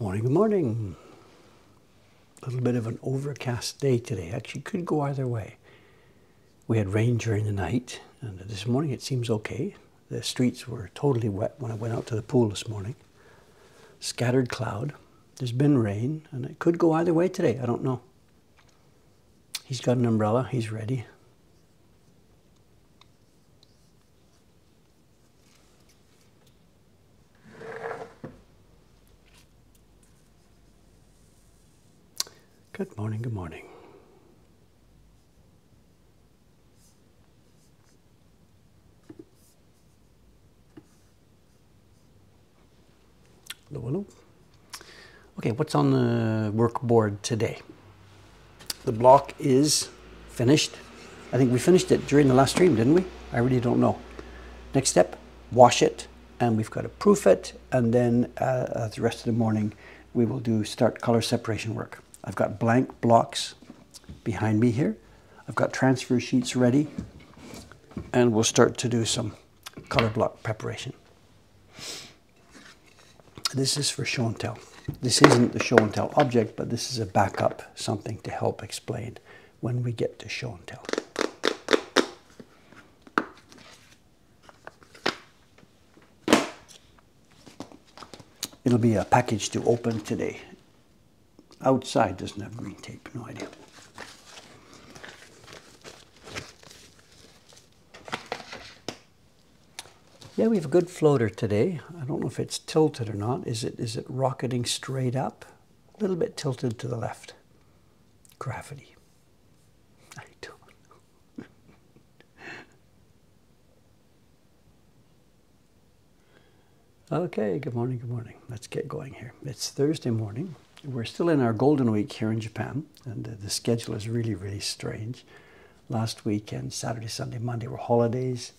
Good morning. A little bit of an overcast day today. Actually, could go either way. We had rain during the night, and this morning it seems okay. The streets were totally wet when I went out to the pool this morning. Scattered cloud. There's been rain, and it could go either way today. I don't know. He's got an umbrella. He's ready. Good morning, good morning. Hello, hello. Okay, what's on the work board today? The block is finished. I think we finished it during the last stream, didn't we? I really don't know. Next step, wash it, and we've got to proof it, and then the rest of the morning we will start color separation work. I've got blank blocks behind me here. I've got transfer sheets ready, and we'll start to do some color block preparation. This is for show and tell. This isn't the show and tell object, but this is a backup, something to help explain when we get to show and tell. It'll be a package to open today. Outside doesn't have green tape, no idea. Yeah, we have a good floater today. I don't know if it's tilted or not. Is it rocketing straight up? A little bit tilted to the left. Gravity. I don't know. Okay, good morning, good morning. Let's get going here. It's Thursday morning. We're still in our Golden Week here in Japan, and the schedule is really, really strange. Last weekend, Saturday, Sunday, Monday were holidays.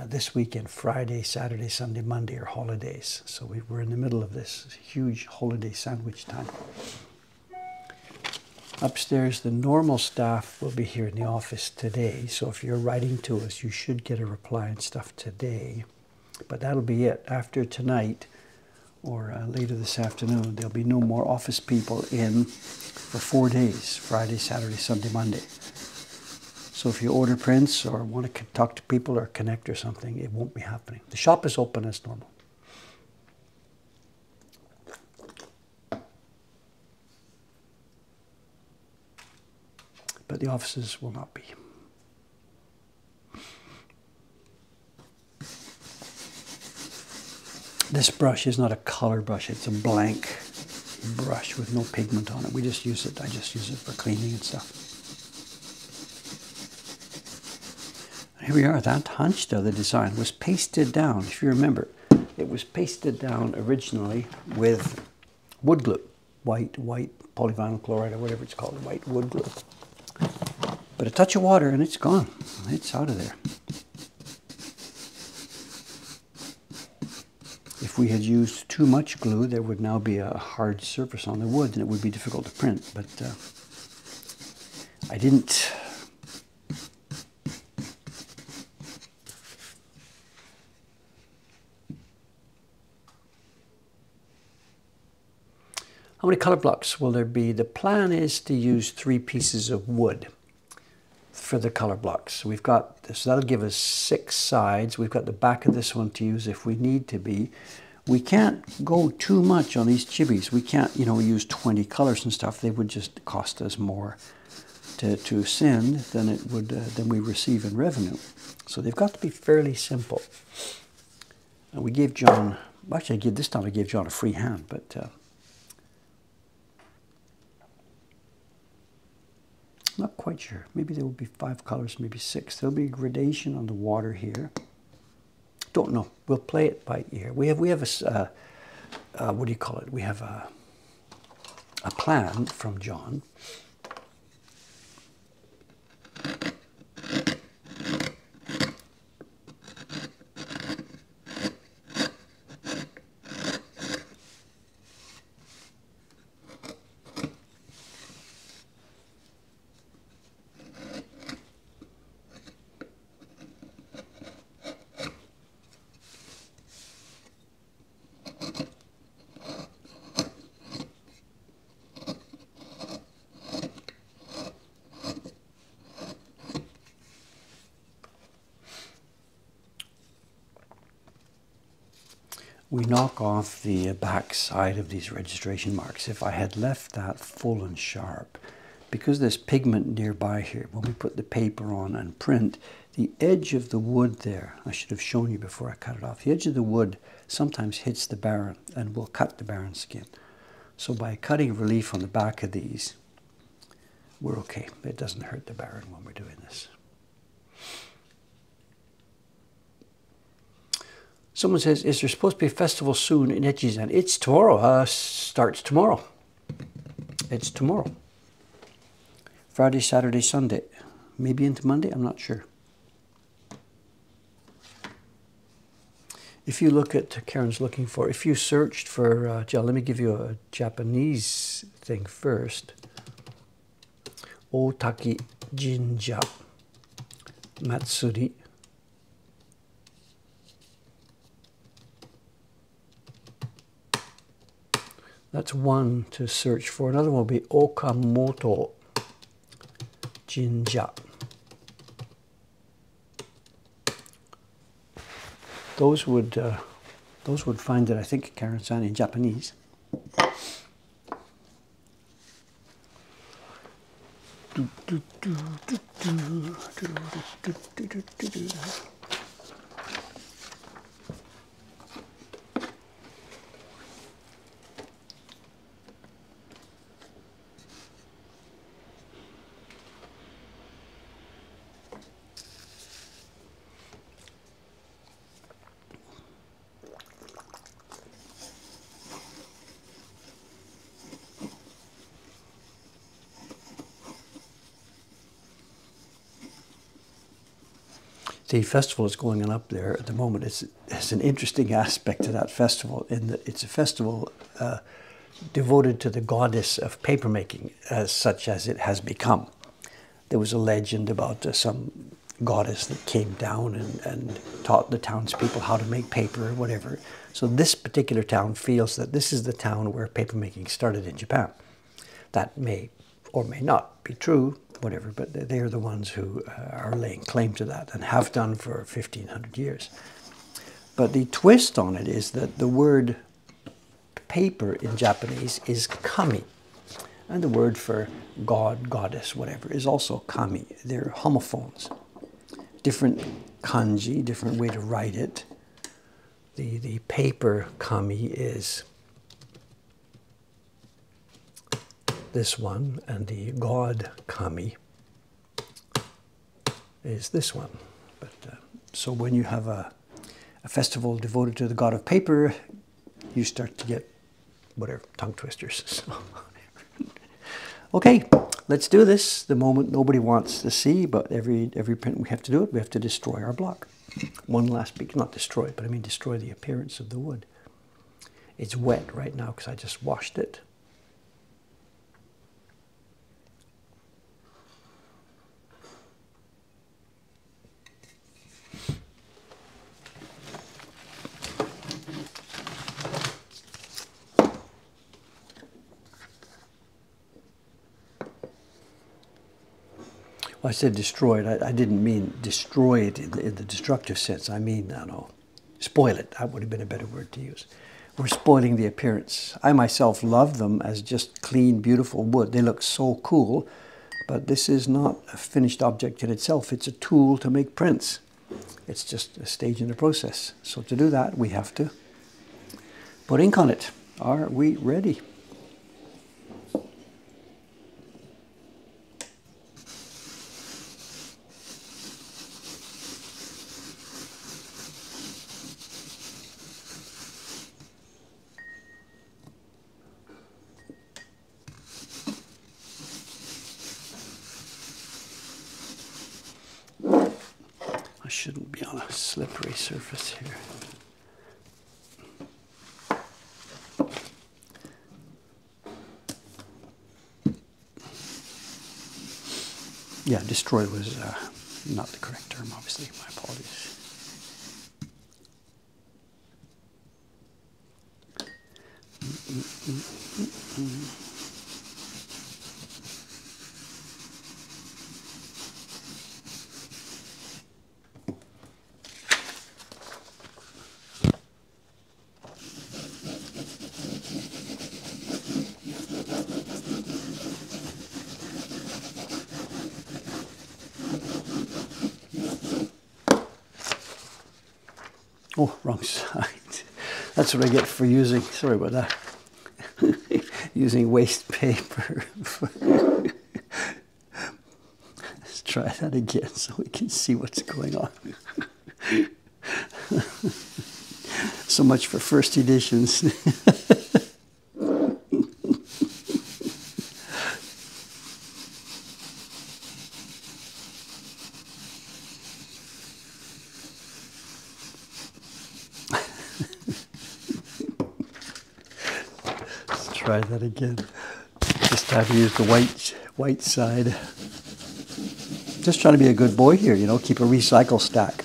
This weekend, Friday, Saturday, Sunday, Monday are holidays. So we're in the middle of this huge holiday sandwich time. Upstairs, the normal staff will be here in the office today. So if you're writing to us, you should get a reply and stuff today. But that'll be it. After tonight, or later this afternoon, there'll be no more office people in for 4 days, Friday, Saturday, Sunday, Monday. So if you order prints or want to talk to people or connect or something, it won't be happening. The shop is open as normal. But the offices will not be. This brush is not a color brush, it's a blank brush with no pigment on it. I just use it for cleaning and stuff. Here we are, that Hanshita, the design, was pasted down. If you remember, it was pasted down originally with wood glue, white polyvinyl chloride or whatever it's called, white wood glue. But a touch of water and it's gone, it's out of there. If we had used too much glue, there would now be a hard surface on the wood and it would be difficult to print, but I didn't. How many color blocks will there be? The plan is to use 3 pieces of wood for the color blocks. So we've got this, that'll give us 6 sides. We've got the back of this one to use if we need to be. We can't go too much on these chibis. We can't, use 20 colors and stuff. They would just cost us more to send than it would than we receive in revenue. So they've got to be fairly simple. And we gave John, actually this time I gave John a free hand, but not quite sure. Maybe there will be 5 colors, maybe 6. There'll be gradation on the water here. Don't know. We'll play it by ear. We have a what do you call it? We have a plan from John. we knock off the back side of these registration marks. If I had left that full and sharp, because there's pigment nearby here, when we put the paper on and print, the edge of the wood there, I should have shown you before I cut it off, the edge of the wood sometimes hits the barren and will cut the barren skin. So by cutting relief on the back of these, we're okay. It doesn't hurt the barren when we're doing this. Someone says, is there supposed to be a festival soon in Echizen? It's tomorrow. Starts tomorrow. It's tomorrow. Friday, Saturday, Sunday. Maybe into Monday, I'm not sure. If you look at, Karen's looking for, if you searched for, let me give you a Japanese thing first. Otaki Jinja Matsuri. That's one to search for. Another one will be Okamoto Jinja. Those would find it, I think, Karen-san, in Japanese. The festival is going on up there at the moment. It's an interesting aspect to that festival in that it's a festival devoted to the goddess of papermaking, as such as it has become. There was a legend about some goddess that came down and taught the townspeople how to make paper or whatever. So this particular town feels that this is the town where papermaking started in Japan. That may or may not be true, whatever, but they're the ones who are laying claim to that and have done for 1500 years. But the twist on it is that the word paper in Japanese is kami, and the word for god, goddess, whatever, is also kami. They're homophones. Different kanji, different way to write it. The paper kami is this one, and the god kami is this one. But so when you have a festival devoted to the god of paper, you start to get whatever, tongue twisters. So, okay, let's do this. The moment nobody wants to see, but every print we have to do it, we have to destroy our block. One last peek, not destroy it, but I mean destroy the appearance of the wood. It's wet right now because I just washed it. I said destroyed. I didn't mean destroy it in the destructive sense. I mean, spoil it. That would have been a better word to use. We're spoiling the appearance. I myself love them as just clean, beautiful wood. They look so cool, but this is not a finished object in itself. It's a tool to make prints. It's just a stage in the process. So to do that, we have to put ink on it. Are we ready? I shouldn't be on a slippery surface here. Yeah, destroy was not the correct term, obviously. My apologies. Oh, wrong side. That's what I get for using, sorry about that, using waste paper. Let's try that again so we can see what's going on. So much for first editions. Try that again. This time to use the white side. Just trying to be a good boy here, you know, keep a recycle stack.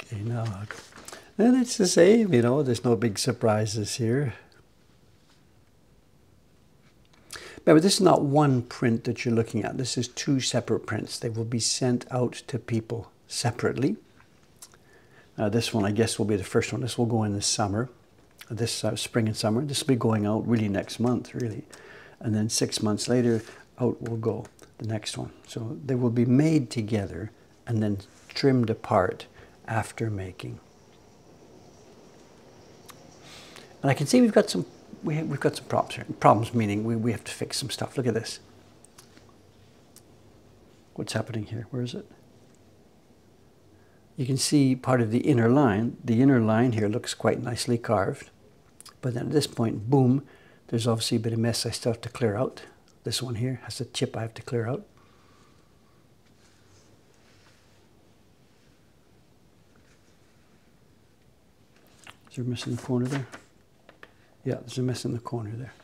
Okay, now, and it's the same, you know, there's no big surprises here. Remember, this is not one print that you're looking at. This is two separate prints. They will be sent out to people separately. This one, I guess, will be the first one. This will go in the summer, this spring and summer. This will be going out really next month, really. And then 6 months later, out will go the next one. So they will be made together and then trimmed apart after making. And I can see we've got some problems here. Problems meaning we have to fix some stuff. Look at this. What's happening here? Where is it? You can see part of the inner line. The inner line here looks quite nicely carved. But then at this point, boom, there's obviously a bit of mess I still have to clear out. This one here has a chip I have to clear out. Is there a mess in the corner there? Yeah, there's a mess in the corner there.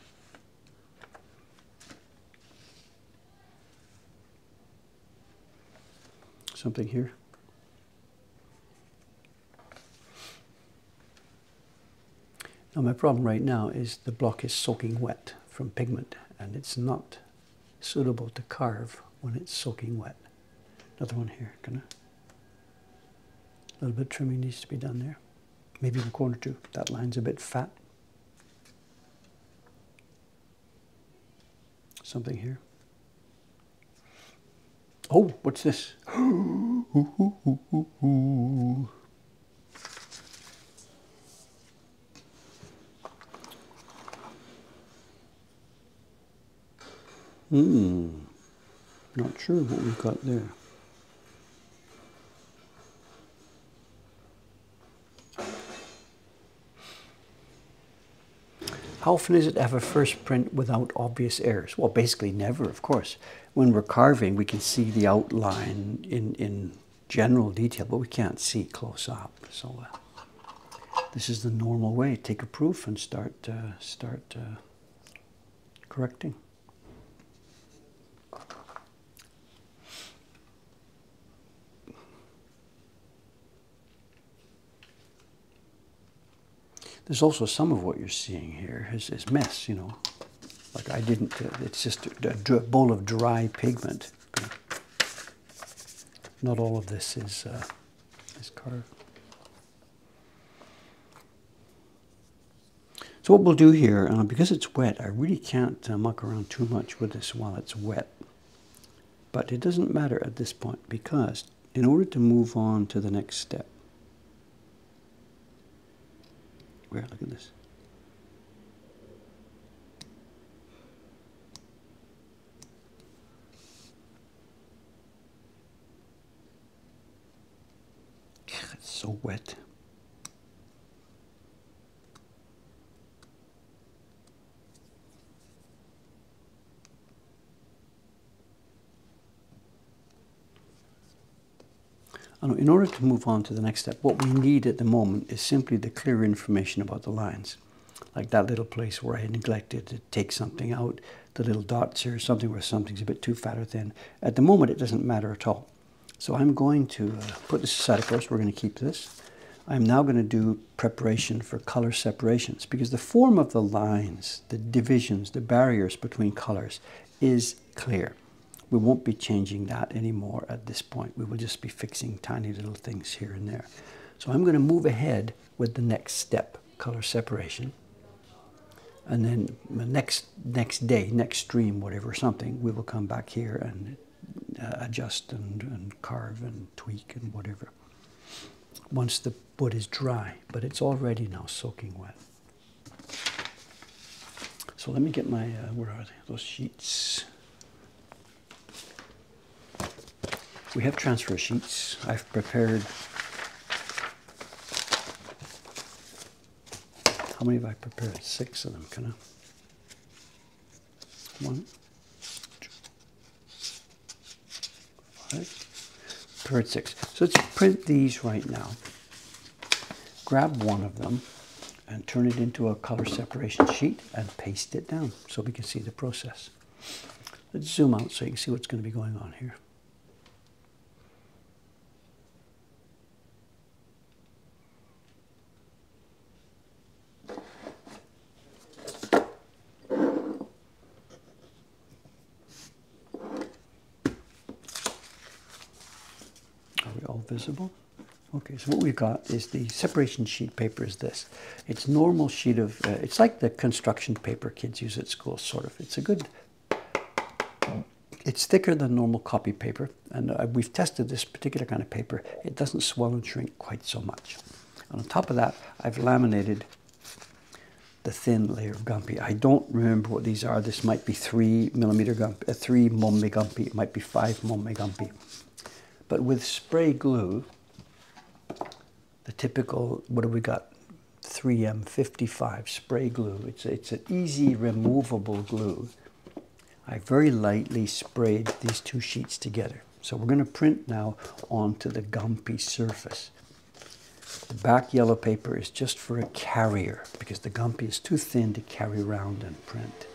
Something here. Now my problem right now is the block is soaking wet from pigment and it's not suitable to carve when it's soaking wet. Another one here, a little bit of trimming needs to be done there. Maybe in the corner too. That line's a bit fat. Something here. Oh, what's this? Not sure what we've got there. How often is it to have a first print without obvious errors? Well, basically never, of course. When we're carving, we can see the outline in general detail, but we can't see close up. So this is the normal way. Take a proof and start correcting. There's also some of what you're seeing here is mess, you know. Like I didn't, it's just a bowl of dry pigment. Not all of this is carved. So what we'll do here, because it's wet, I really can't muck around too much with this while it's wet. But it doesn't matter at this point because in order to move on to the next step, look at this. It's so wet. In order to move on to the next step, what we need at the moment is simply the clear information about the lines. Like that little place where I neglected to take something out, the little dots here, something where something's a bit too fat or thin. At the moment, it doesn't matter at all. So I'm going to put this aside, of course, we're going to keep this. I'm now going to do preparation for color separations because the form of the lines, the divisions, the barriers between colors is clear. We won't be changing that anymore at this point. We will just be fixing tiny little things here and there. So I'm going to move ahead with the next step, color separation. And then the next day, next stream, whatever, something, we will come back here and adjust and carve and tweak and whatever. Once the wood is dry, but it's already now soaking wet. So let me get my, where are they? Those sheets. We have transfer sheets. I've prepared, how many have I prepared? 6 of them, can I? 1, 2, 5, prepared 6. So let's print these right now. Grab one of them and turn it into a color separation sheet and paste it down so we can see the process. Let's zoom out so you can see what's going to be going on here. Are we all visible? Okay, so what we've got is the separation sheet paper is this. It's normal sheet of, it's like the construction paper kids use at school, sort of. It's a good, it's thicker than normal copy paper, and we've tested this particular kind of paper. It doesn't swell and shrink quite so much. And on top of that, I've laminated the thin layer of Gumpy. I don't remember what these are. This might be 3 millimeter Gumpy, 3 Mumme Gumpy. It might be 5 Mumme Gumpy. But with spray glue, the typical, what have we got? 3M55 spray glue. It's an easy removable glue. I very lightly sprayed these 2 sheets together. So we're going to print now onto the Gumpy surface. The back yellow paper is just for a carrier because the Gumpy is too thin to carry around and print.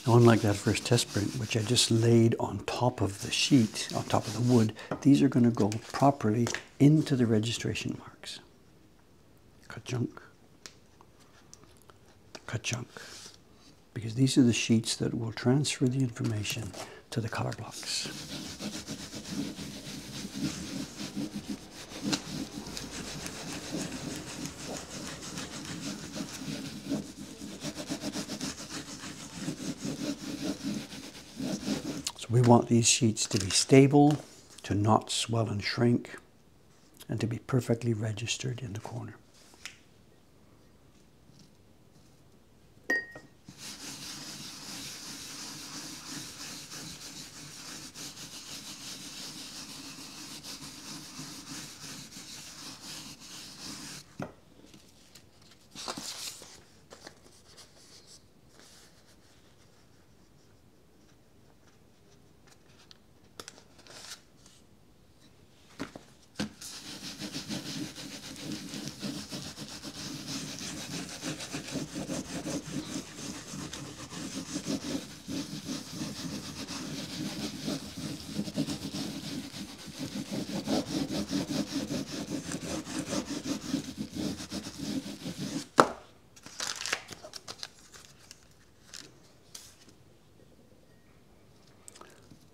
Now, unlike that first test print, which I just laid on top of the sheet, on top of the wood, these are going to go properly into the registration marks. Ka-chunk, ka-chunk. Because these are the sheets that will transfer the information to the color blocks. We want these sheets to be stable, to not swell and shrink, and to be perfectly registered in the corner.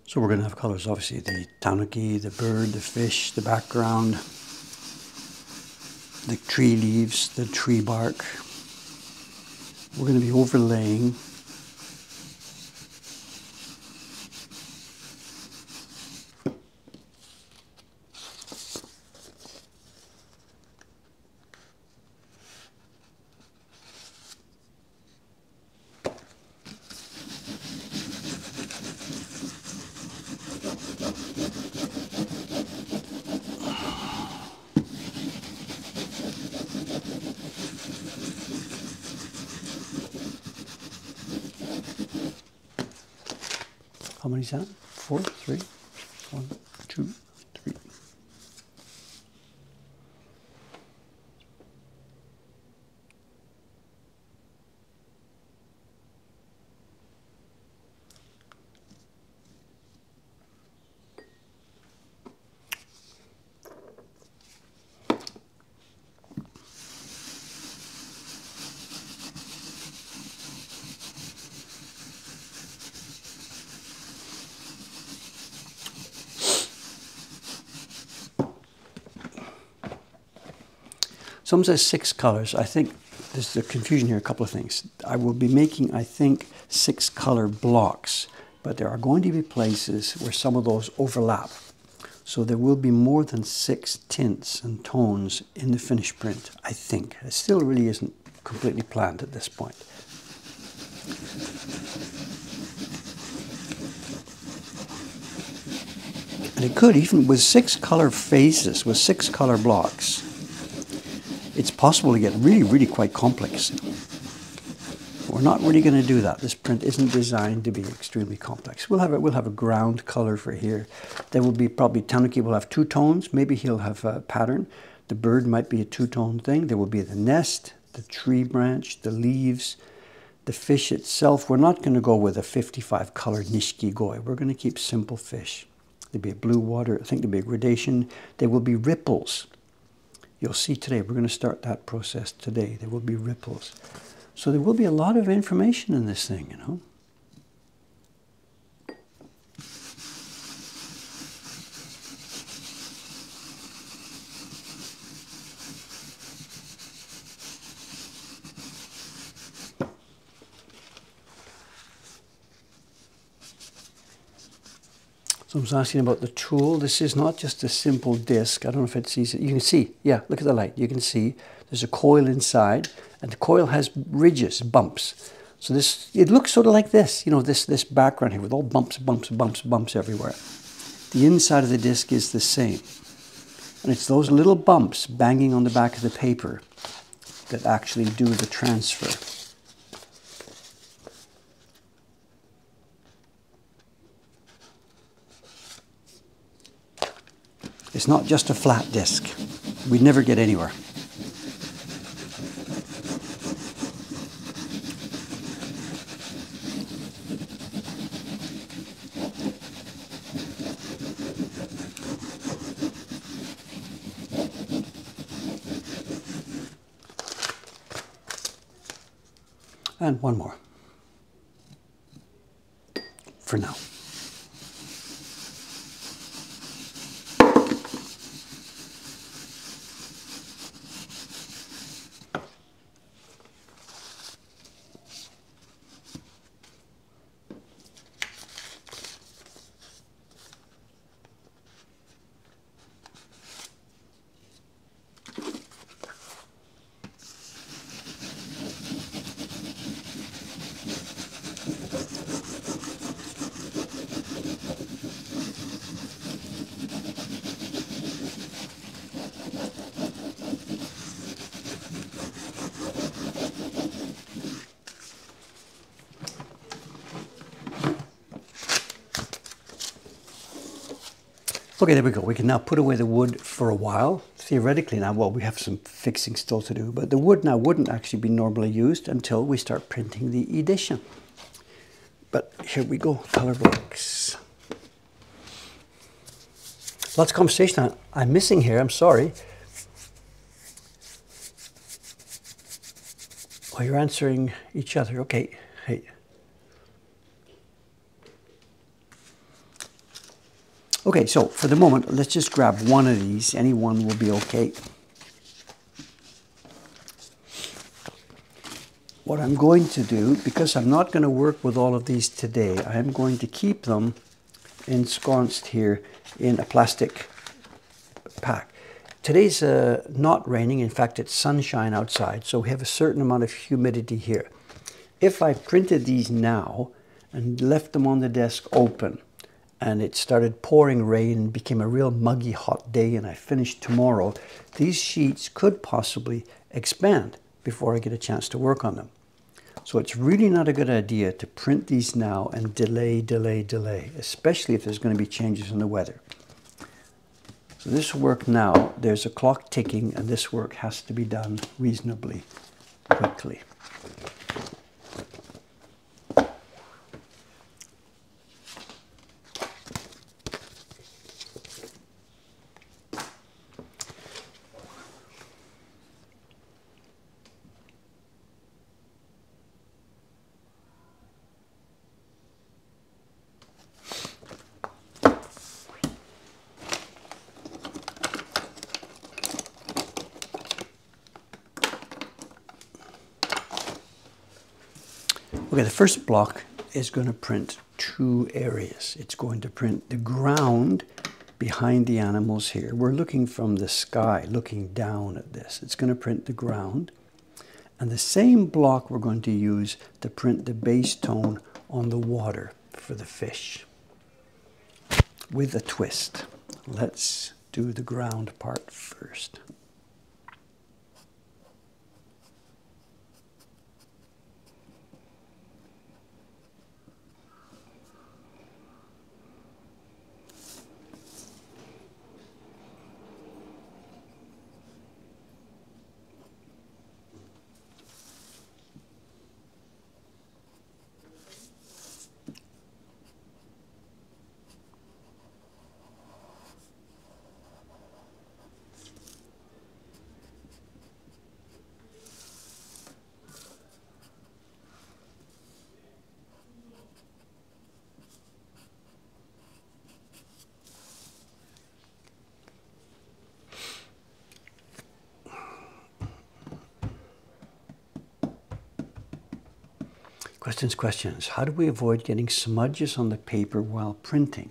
So we're going to have colors, obviously, the tanuki, the bird, the fish, the background, the tree leaves, the tree bark. We're going to be overlaying how many is that? 4, 3, 1, 2, 3. Some says 6 colors. I think there's a confusion here, a couple of things. I will be making, I think, 6 color blocks, but there are going to be places where some of those overlap. So there will be more than 6 tints and tones in the finished print, I think. It still really isn't completely planned at this point. And it could, even with 6 color phases, with 6 color blocks, it's possible to get really, really quite complex. We're not really going to do that. This print isn't designed to be extremely complex. We'll have a ground color for here. There will be probably, Tanuki will have 2 tones. Maybe he'll have a pattern. The bird might be a 2-tone thing. There will be the nest, the tree branch, the leaves, the fish itself. We're not going to go with a 55 color nishiki goi. We're going to keep simple fish. There'll be a blue water. I think there'll be a gradation. There will be ripples. You'll see today. We're going to start that process today. There will be ripples. So there will be a lot of information in this thing, you know. So I was asking about the tool. This is not just a simple disc. I don't know if it sees it. You can see, yeah, look at the light. You can see there's a coil inside, and the coil has ridges, bumps. So this, it looks sort of like this, you know, this background here with all bumps, bumps, bumps, bumps everywhere. The inside of the disc is the same. And it's those little bumps banging on the back of the paper that actually do the transfer. It's not just a flat disc. We'd never get anywhere. And one more. For now. Okay, there we go. We can now put away the wood for a while. Theoretically now, well, we have some fixing still to do, but the wood now wouldn't actually be normally used until we start printing the edition. But here we go, color blocks. Lots of conversation I'm missing here, I'm sorry. Oh, you're answering each other, okay. Hey. Okay, so for the moment, let's just grab one of these. Any one will be okay. What I'm going to do, because I'm not going to work with all of these today, I am going to keep them ensconced here in a plastic pack. Today's not raining. In fact, it's sunshine outside, so we have a certain amount of humidity here. If I printed these now and left them on the desk open, and it started pouring rain and became a real muggy hot day and I finished tomorrow, these sheets could possibly expand before I get a chance to work on them. So it's really not a good idea to print these now and delay, especially if there's going to be changes in the weather. So this work now, there's a clock ticking and this work has to be done reasonably quickly. Okay, the first block is going to print two areas. It's going to print the ground behind the animals here. We're looking from the sky, looking down at this. It's going to print the ground. And the same block we're going to use to print the base tone on the water for the fish with a twist. Let's do the ground part first. Questions. How do we avoid getting smudges on the paper while printing?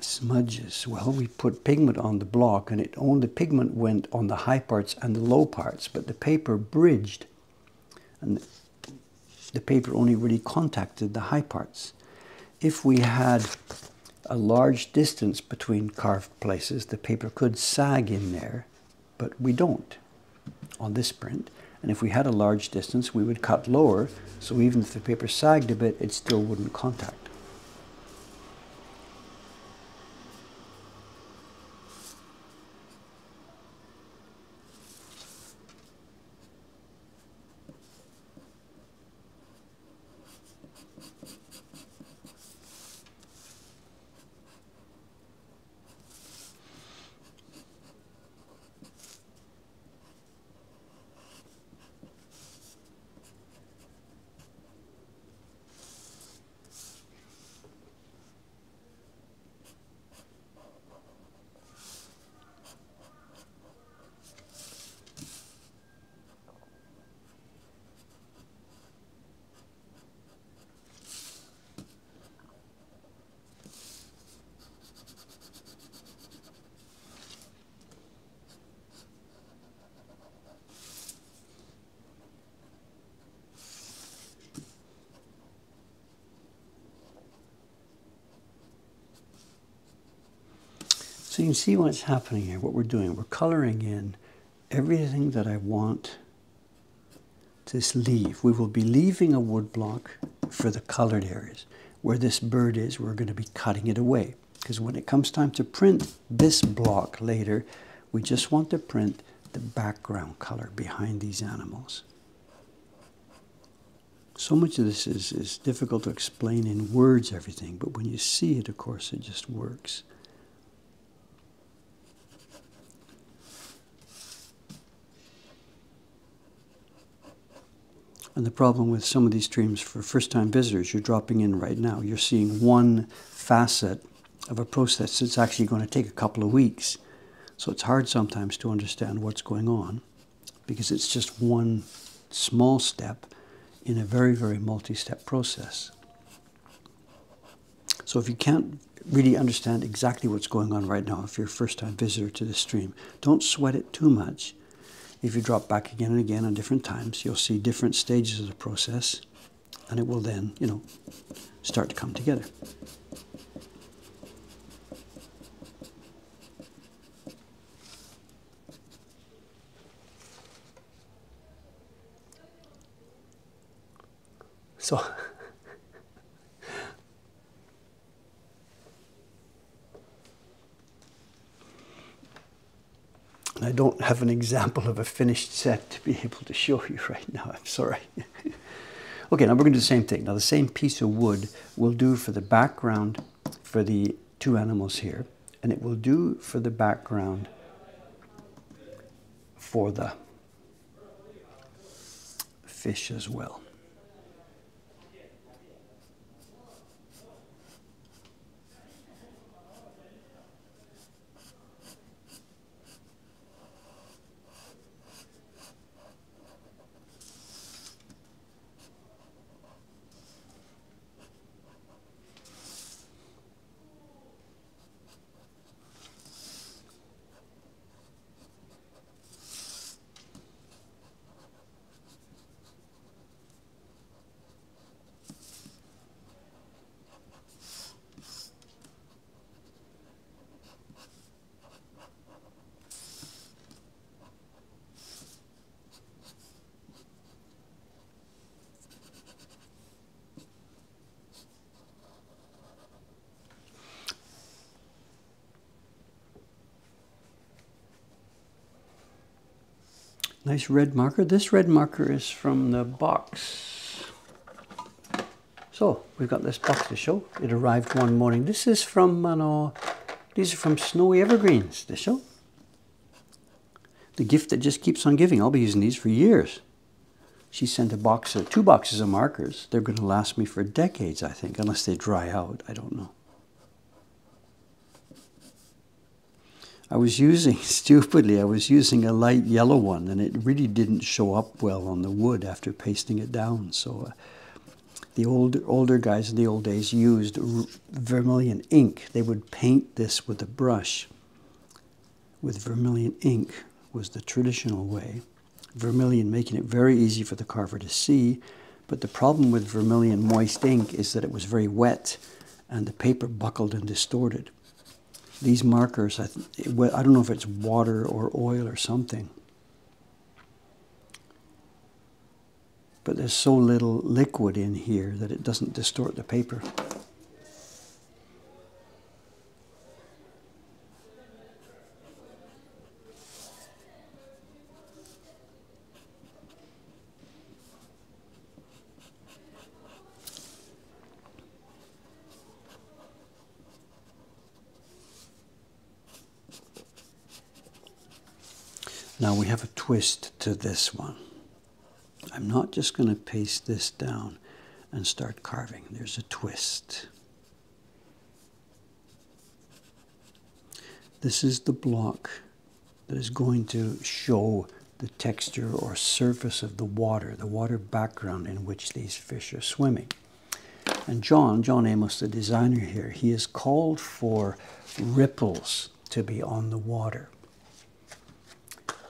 Smudges. Well, we put pigment on the block and the pigment went on the high parts and the low parts, but the paper bridged and the paper only really contacted the high parts. If we had a large distance between carved places, the paper could sag in there, but we don't on this print. And if we had a large distance, we would cut lower, so even if the paper sagged a bit, it still wouldn't contact. So you can see what's happening here, what we're doing. We're coloring in everything that I want to leave. We will be leaving a wood block for the colored areas. Where this bird is, we're going to be cutting it away. Because when it comes time to print this block later, we just want to print the background color behind these animals. So much of this is difficult to explain in words, everything, but when you see it, of course, it just works. And the problem with some of these streams for first-time visitors, you're dropping in right now. You're seeing one facet of a process that's actually going to take a couple of weeks. So it's hard sometimes to understand what's going on because it's just one small step in a very, very multi-step process. So if you can't really understand exactly what's going on right now, if you're a first-time visitor to the stream, don't sweat it too much. If you drop back again and again on different times, you'll see different stages of the process, and it will then, start to come together. So, I don't have an example of a finished set to be able to show you right now. I'm sorry. Okay, now we're going to do the same thing. Now the same piece of wood will do for the background for the two animals here, and it will do for the background for the fish as well. Nice red marker. This red marker is from the box. So we've got this box to show. It arrived one morning. This is from, these are from Snowy Evergreens to show. The gift that just keeps on giving. I'll be using these for years. She sent a box of 2 boxes of markers. They're going to last me for decades, I think, unless they dry out. I don't know. I was using, stupidly, I was using a light yellow one, and it really didn't show up well on the wood after pasting it down. So the older guys in the old days used vermilion ink. They would paint this with a brush. With vermilion ink was the traditional way. Vermilion making it very easy for the carver to see, but the problem with vermilion moist ink is that it was very wet and the paper buckled and distorted. These markers, I don't know if it's water or oil or something, but there's so little liquid in here that it doesn't distort the paper. Now we have a twist to this one. I'm not just going to paste this down and start carving. There's a twist. This is the block that is going to show the texture or surface of the water background in which these fish are swimming. And John Amos, the designer here, he has called for ripples to be on the water.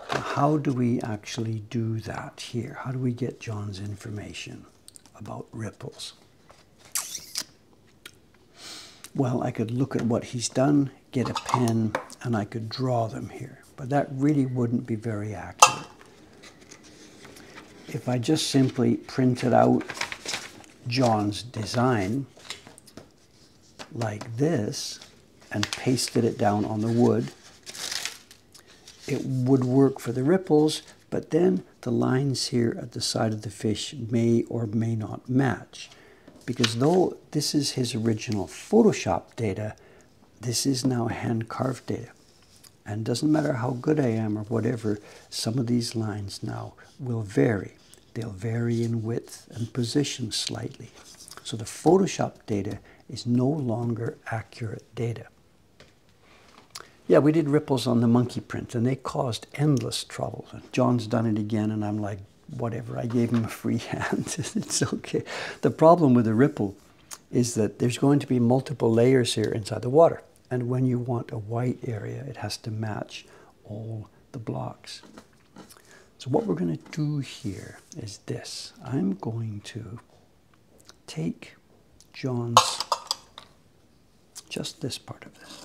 How do we actually do that here? How do we get John's information about ripples? Well, I could look at what he's done, get a pen, and I could draw them here. But that really wouldn't be very accurate. If I just simply printed out John's design like this and pasted it down on the wood, it would work for the ripples, but then the lines here at the side of the fish may or may not match. Because though this is his original Photoshop data, this is now hand-carved data. And it doesn't matter how good I am or whatever, some of these lines now will vary. They'll vary in width and position slightly. So the Photoshop data is no longer accurate data. Yeah, we did ripples on the monkey print, and they caused endless trouble. John's done it again, and I'm like, whatever. I gave him a free hand. It's okay. The problem with a ripple is that there's going to be multiple layers here inside the water. And when you want a white area, it has to match all the blocks. So what we're going to do here is this. I'm going to take John's, just this part of this.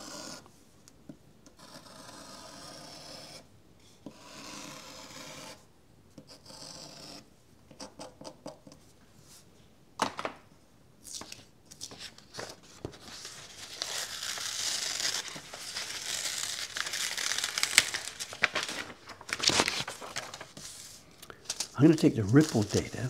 I'm going to take the ripple data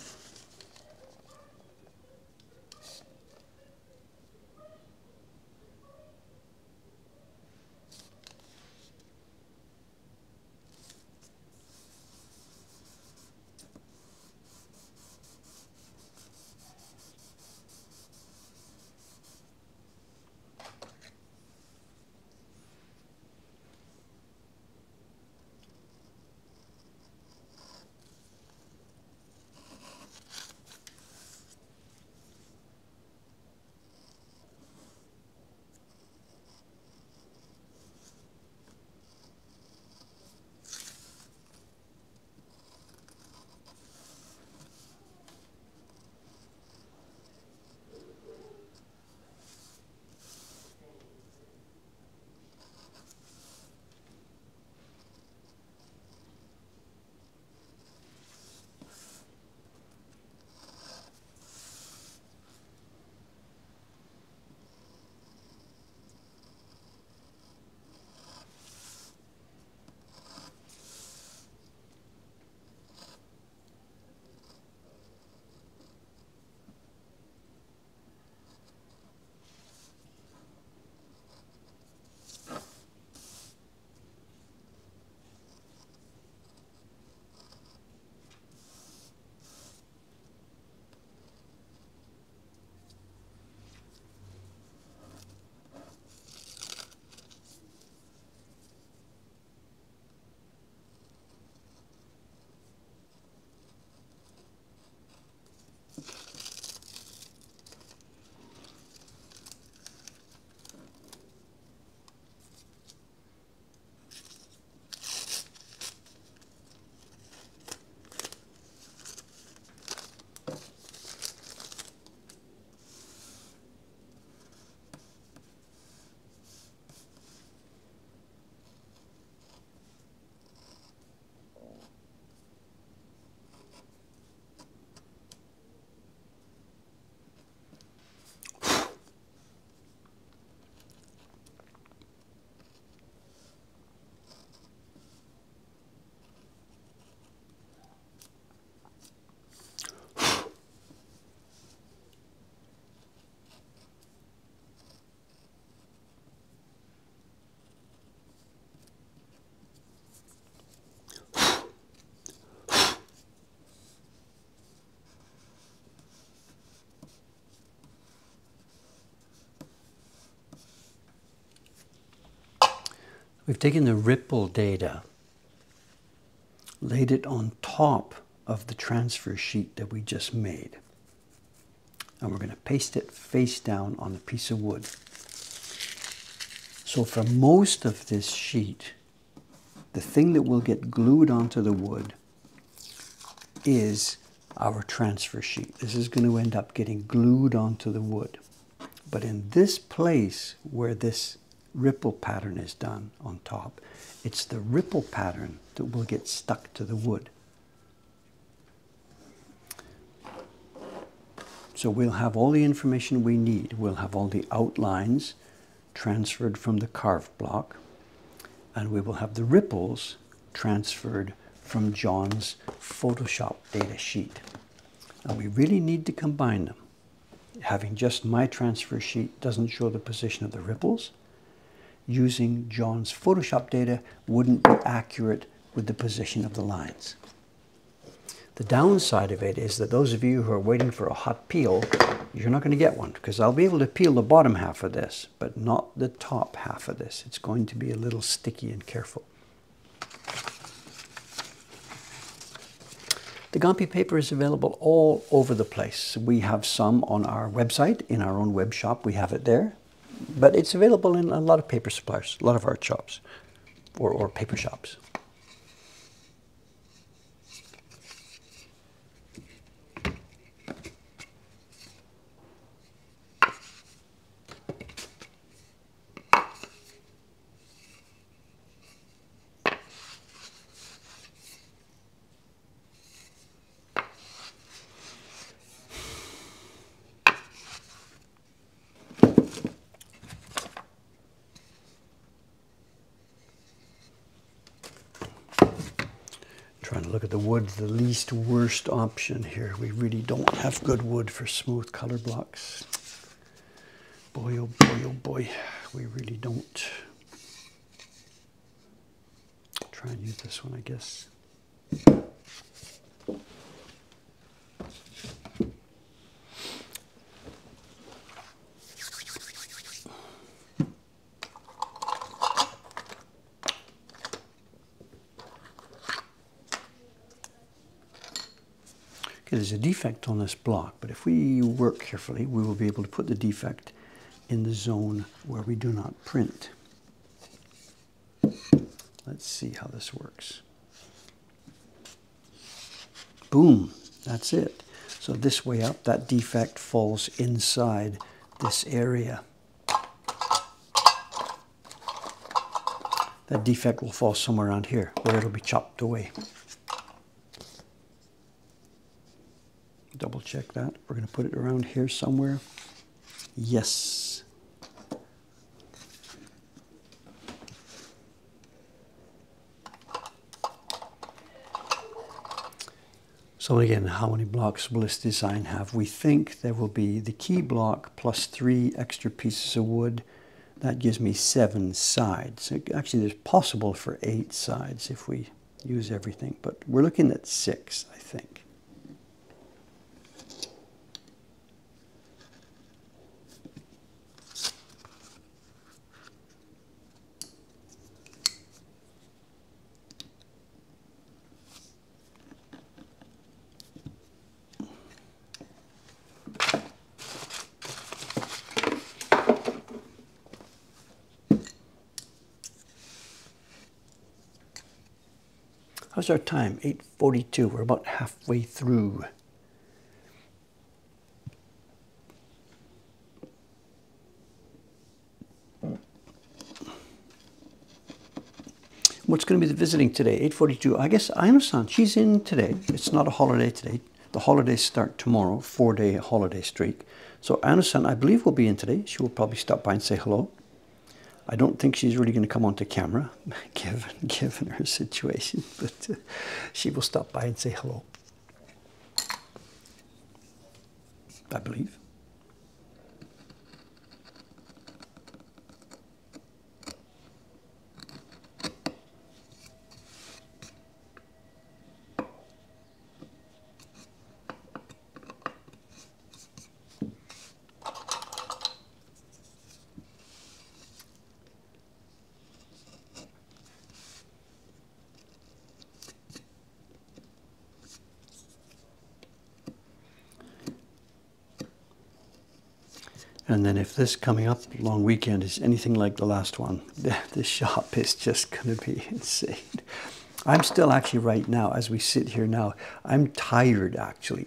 We've taken the ripple data, laid it on top of the transfer sheet that we just made. And we're going to paste it face down on a piece of wood. So for most of this sheet, the thing that will get glued onto the wood is our transfer sheet. This is going to end up getting glued onto the wood. But in this place where this ripple pattern is done on top, it's the ripple pattern that will get stuck to the wood. So we'll have all the information we need. We'll have all the outlines transferred from the carved block, and we will have the ripples transferred from John's Photoshop data sheet. And we really need to combine them. Having just my transfer sheet doesn't show the position of the ripples. Using John's Photoshop data wouldn't be accurate with the position of the lines. The downside of it is that those of you who are waiting for a hot peel, you're not going to get one, because I'll be able to peel the bottom half of this, but not the top half of this. It's going to be a little sticky and careful. The Gampi paper is available all over the place. We have some on our website, in our own web shop, we have it there. But it's available in a lot of paper suppliers, a lot of art shops, or paper shops. Trying to look at the wood, the least worst option here. We really don't have good wood for smooth color blocks. Boy, oh boy, oh boy, we really don't. Try and use this one, I guess. There's a defect on this block, but if we work carefully, we will be able to put the defect in the zone where we do not print. Let's see how this works. Boom, that's it. So this way up, that defect falls inside this area. That defect will fall somewhere around here, where it'll be chopped away. Double check that. We're going to put it around here somewhere. Yes. So again, how many blocks will this design have? We think there will be the key block plus 3 extra pieces of wood. That gives me 7 sides. Actually, there's possible for 8 sides if we use everything, but we're looking at 6, I think. How's our time? 8:42. We're about halfway through. What's going to be the visiting today? 8:42. I guess Aino-san, she's in today. It's not a holiday today. The holidays start tomorrow, 4-day holiday streak. So Aino-san, I believe, will be in today. She will probably stop by and say hello. I don't think she's really going to come onto camera, given her situation, but she will stop by and say hello, I believe. And then if this coming up long weekend is anything like the last one, the shop is just going to be insane. I'm still actually right now, as we sit here now, I'm tired actually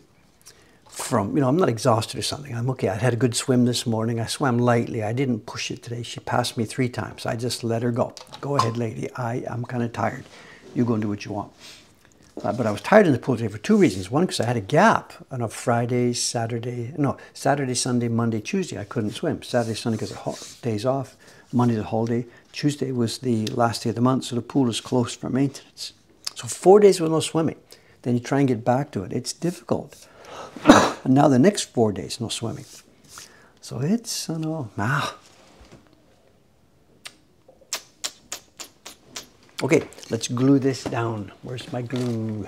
from, I'm not exhausted or something. I'm okay. I had a good swim this morning. I swam lightly. I didn't push it today. She passed me 3 times. I just let her go. Go ahead, lady. I'm kind of tired. You go and do what you want. But I was tired in the pool today for 2 reasons. One, because I had a gap on a Saturday, Sunday, Monday, Tuesday. I couldn't swim. Saturday, Sunday because of days off. Monday's a holiday. Tuesday was the last day of the month, so the pool is closed for maintenance. So 4 days with no swimming. Then you try and get back to it. It's difficult. And now the next 4 days, no swimming. So it's, Okay, let's glue this down. Where's my glue?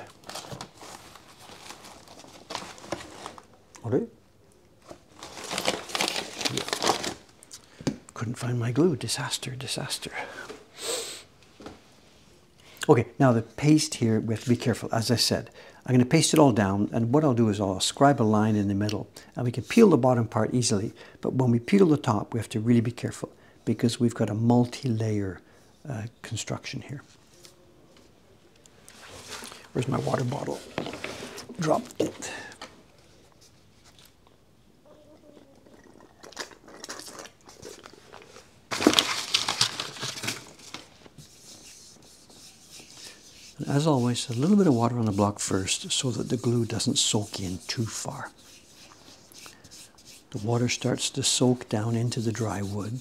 Okay. Couldn't find my glue. Disaster, disaster. Okay, now the paste here, we have to be careful. As I said, I'm going to paste it all down, and what I'll do is I'll scribe a line in the middle, and we can peel the bottom part easily, but when we peel the top, we have to really be careful because we've got a multi-layer construction here. Where's my water bottle? Dropped it. And as always, a little bit of water on the block first so that the glue doesn't soak in too far. The water starts to soak down into the dry wood,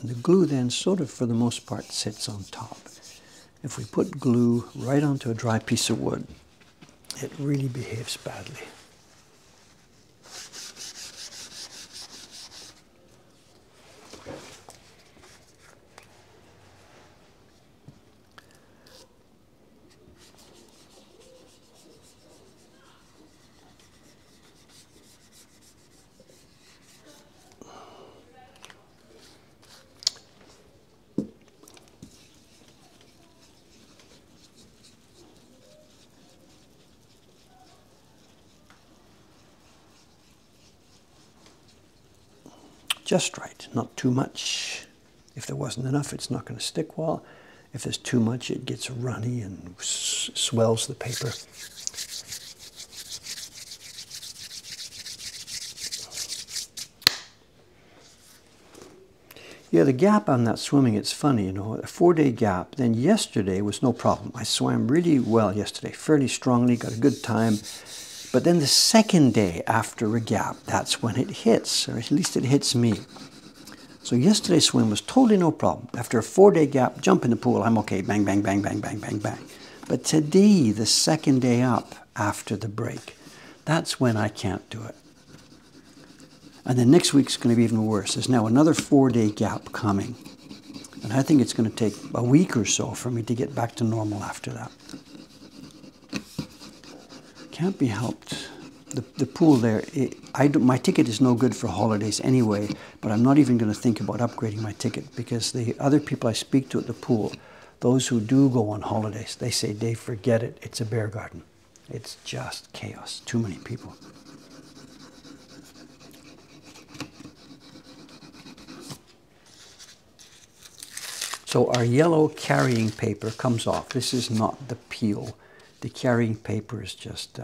and the glue then sort of, for the most part, sits on top. If we put glue right onto a dry piece of wood, it really behaves badly. Just right, not too much. If there wasn't enough, it's not going to stick well. If there's too much, it gets runny and swells the paper. Yeah, the gap on that swimming, it's funny, a 4-day gap. Then yesterday was no problem. I swam really well yesterday, fairly strongly, got a good time. But then the second day after a gap, that's when it hits, or at least it hits me. So yesterday's swim was totally no problem. After a 4-day gap, jump in the pool, I'm okay, bang, bang, bang, bang, bang, bang, bang. But today, the second day up after the break, that's when I can't do it. And then next week's going to be even worse. There's now another 4-day gap coming. And I think it's going to take a week or so for me to get back to normal after that. Can't be helped. The pool there, my ticket is no good for holidays anyway, but I'm not even going to think about upgrading my ticket because the other people I speak to at the pool, those who do go on holidays, they say, Dave, forget it. It's a bear garden. It's just chaos. Too many people. So our yellow carrying paper comes off. This is not the peel. The carrying paper is just,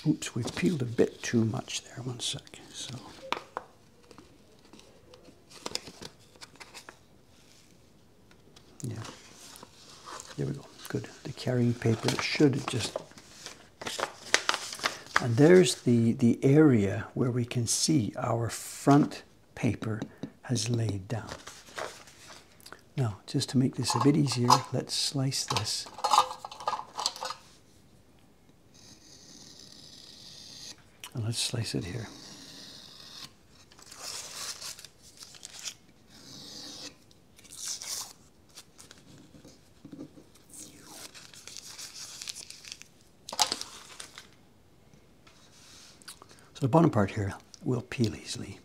oops, we've peeled a bit too much there. One sec. So, yeah, there we go. Good. The carrying paper should just, and there's the area where we can see our front paper has laid down. Now, just to make this a bit easier, let's slice this. And let's slice it here. So the bottom part here will peel easily.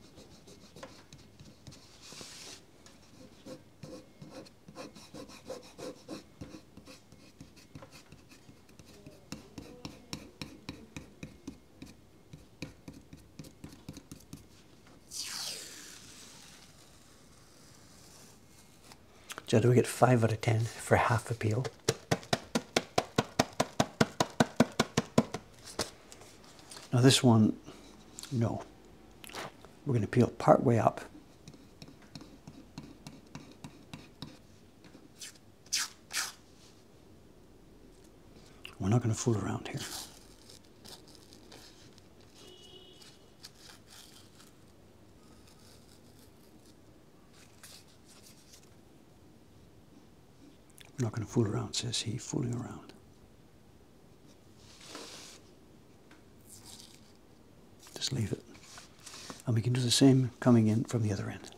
So do we get 5 out of 10 for half a peel? Now this one, no. We're going to peel part way up. We're not going to fool around here. We're not going to fool around, says he, fooling around. Just leave it. And we can do the same coming in from the other end.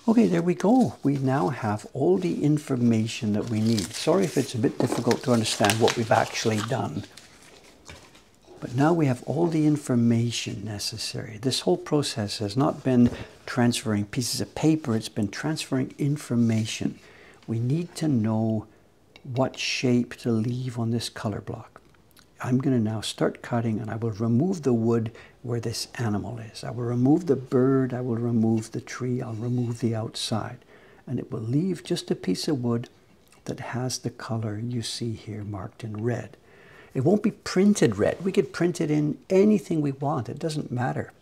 Okay, there we go. We now have all the information that we need. Sorry if it's a bit difficult to understand what we've actually done. But now we have all the information necessary. This whole process has not been transferring pieces of paper, it's been transferring information. We need to know what shape to leave on this color block. I'm going to now start cutting, and I will remove the wood where this animal is. I will remove the bird, I will remove the tree, I'll remove the outside. And it will leave just a piece of wood that has the color you see here marked in red. It won't be printed red. We could print it in anything we want. It doesn't matter.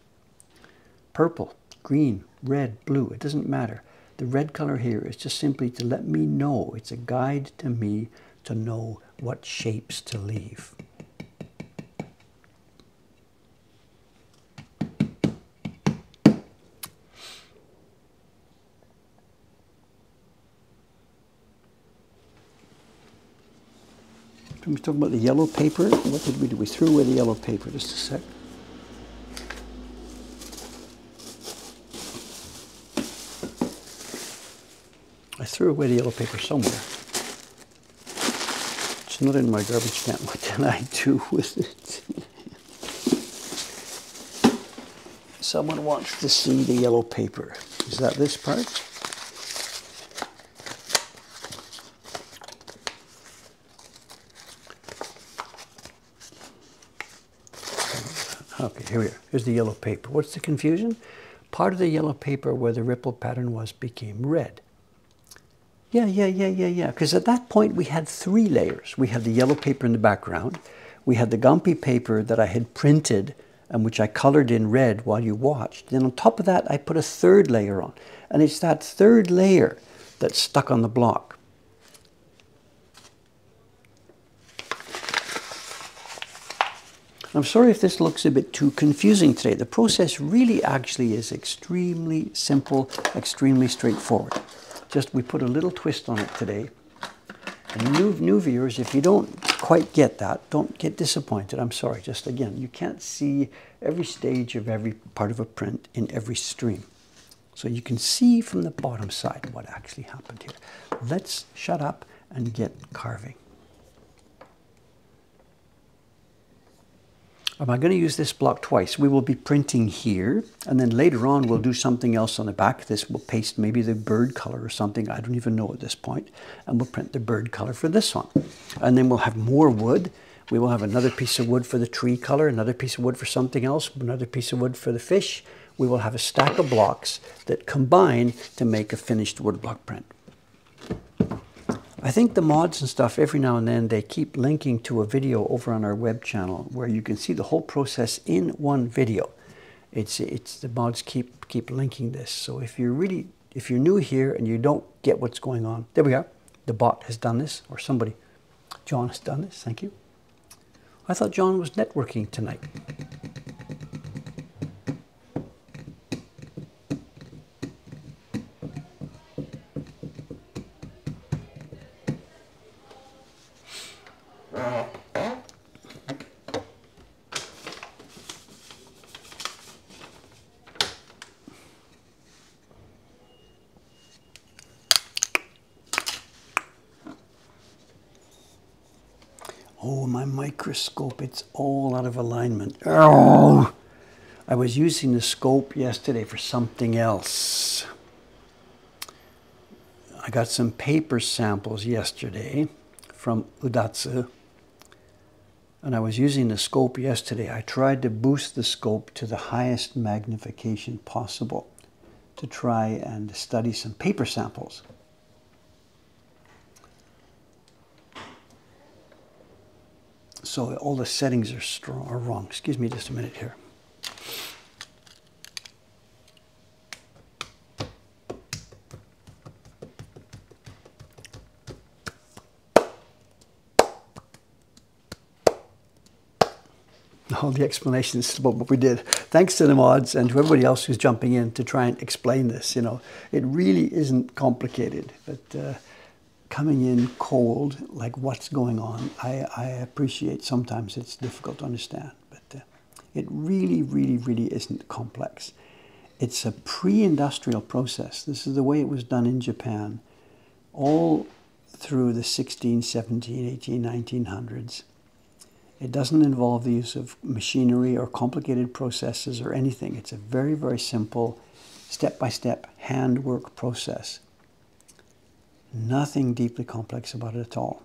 Purple, green, red, blue, it doesn't matter. The red color here is just simply to let me know. It's a guide to me to know what shapes to leave. Can we talk about the yellow paper? What did we do? We threw away the yellow paper. Just a sec. I threw away the yellow paper somewhere. It's not in my garbage can. What did I do with it? Someone wants to see the yellow paper. Is that this part? Okay, here we are. Here's the yellow paper. What's the confusion? Part of the yellow paper where the ripple pattern was became red. Yeah. Because at that point we had 3 layers. We had the yellow paper in the background. We had the Gampi paper that I had printed and which I colored in red while you watched. Then on top of that, I put a 3rd layer on. And it's that 3rd layer that's stuck on the block. I'm sorry if this looks a bit too confusing today. The process really actually is extremely simple, extremely straightforward. Just we put a little twist on it today. And new viewers, if you don't quite get that, don't get disappointed. I'm sorry. Just again, you can't see every stage of every part of a print in every stream. So you can see from the bottom side what actually happened here. Let's shut up and get carving. Am I going to use this block twice? We will be printing here, and then later on we'll do something else on the back. This will paste maybe the bird color or something. I don't even know at this point. And we'll print the bird color for this one. And then we'll have more wood. We will have another piece of wood for the tree color, another piece of wood for something else, another piece of wood for the fish. We will have a stack of blocks that combine to make a finished woodblock print. I think the mods and stuff, every now and then, they keep linking to a video over on our web channel where you can see the whole process in one video. It's the mods keep linking this. So if you're new here and you don't get what's going on, there we are. The bot has done this, or somebody, John has done this. Thank you. I thought John was networking tonight. Oh, my microscope, it's all out of alignment. Oh, I was using the scope yesterday for something else. I got some paper samples yesterday from Udatsu, and I was using the scope yesterday. I tried to boost the scope to the highest magnification possible to try and study some paper samples. So all the settings are wrong. Excuse me just a minute here. All the explanations about what we did. Thanks to the mods and to everybody else who's jumping in to try and explain this. You know, it really isn't complicated, but coming in cold, like what's going on, I appreciate sometimes it's difficult to understand, but it really, really, really isn't complex. It's a pre-industrial process. This is the way it was done in Japan all through the 16, 17, 18, 1900s. It doesn't involve the use of machinery or complicated processes or anything. It's a very, very simple, step-by-step handwork process. Nothing deeply complex about it at all.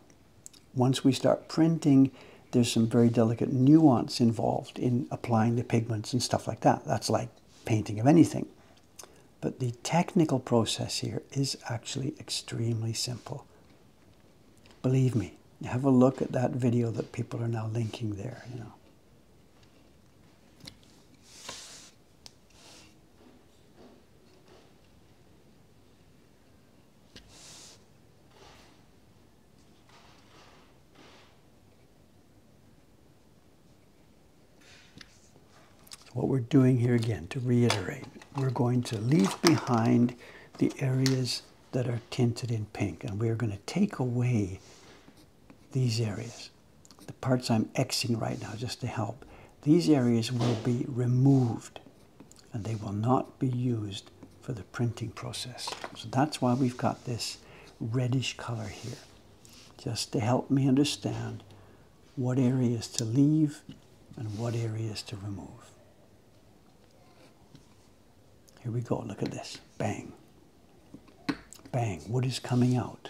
Once we start printing, there's some very delicate nuance involved in applying the pigments and stuff like that. That's like painting of anything. But the technical process here is actually extremely simple. Believe me. Have a look at that video that people are now linking there, you know. So what we're doing here again, to reiterate, we're going to leave behind the areas that are tinted in pink, and we're going to take away these areas, the parts I'm Xing right now just to help. These areas will be removed and they will not be used for the printing process. So that's why we've got this reddish color here, just to help me understand what areas to leave and what areas to remove. Here we go, look at this, bang, bang, wood is coming out.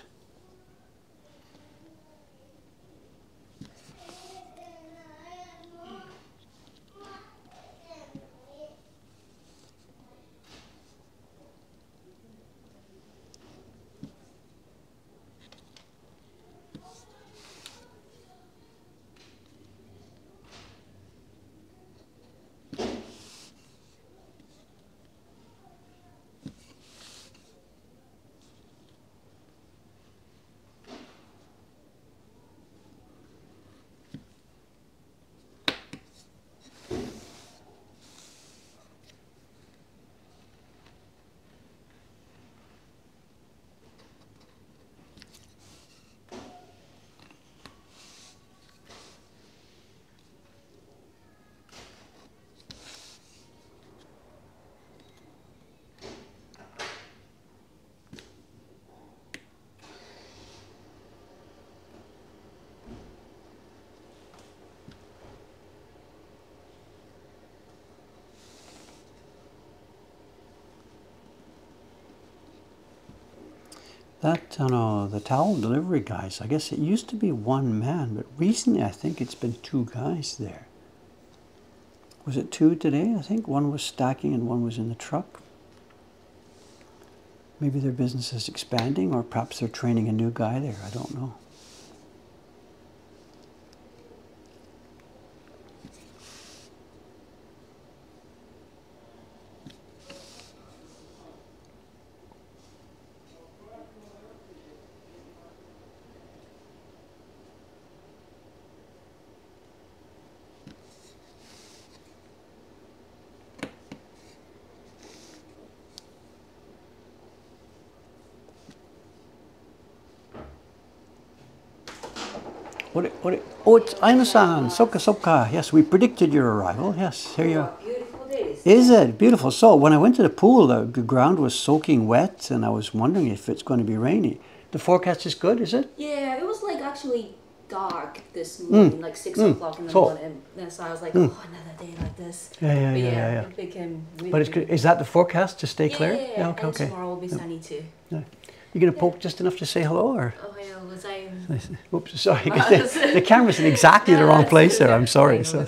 That, the towel delivery guys, I guess it used to be one man, but recently I think it's been two guys there. Was it two today? I think one was stacking and one was in the truck. Maybe their business is expanding, or perhaps they're training a new guy there. I don't know. Oh, it's Aino-san. Soka. Yes, we predicted your arrival. Yes, here you are. Beautiful days. Is it? Beautiful. So, when I went to the pool, the ground was soaking wet, and I was wondering if it's going to be rainy. The forecast is good, is it? Yeah, it was like actually dark this morning, like 6 o'clock in the morning. And so I was like, oh, another day like this. Yeah. It became really But it's good. Is that the forecast to stay clear? Yeah. Okay. Tomorrow will be sunny too. Yeah. You going to poke just enough to say hello, or? Oops, sorry. The camera's in exactly the wrong place there. I'm sorry. So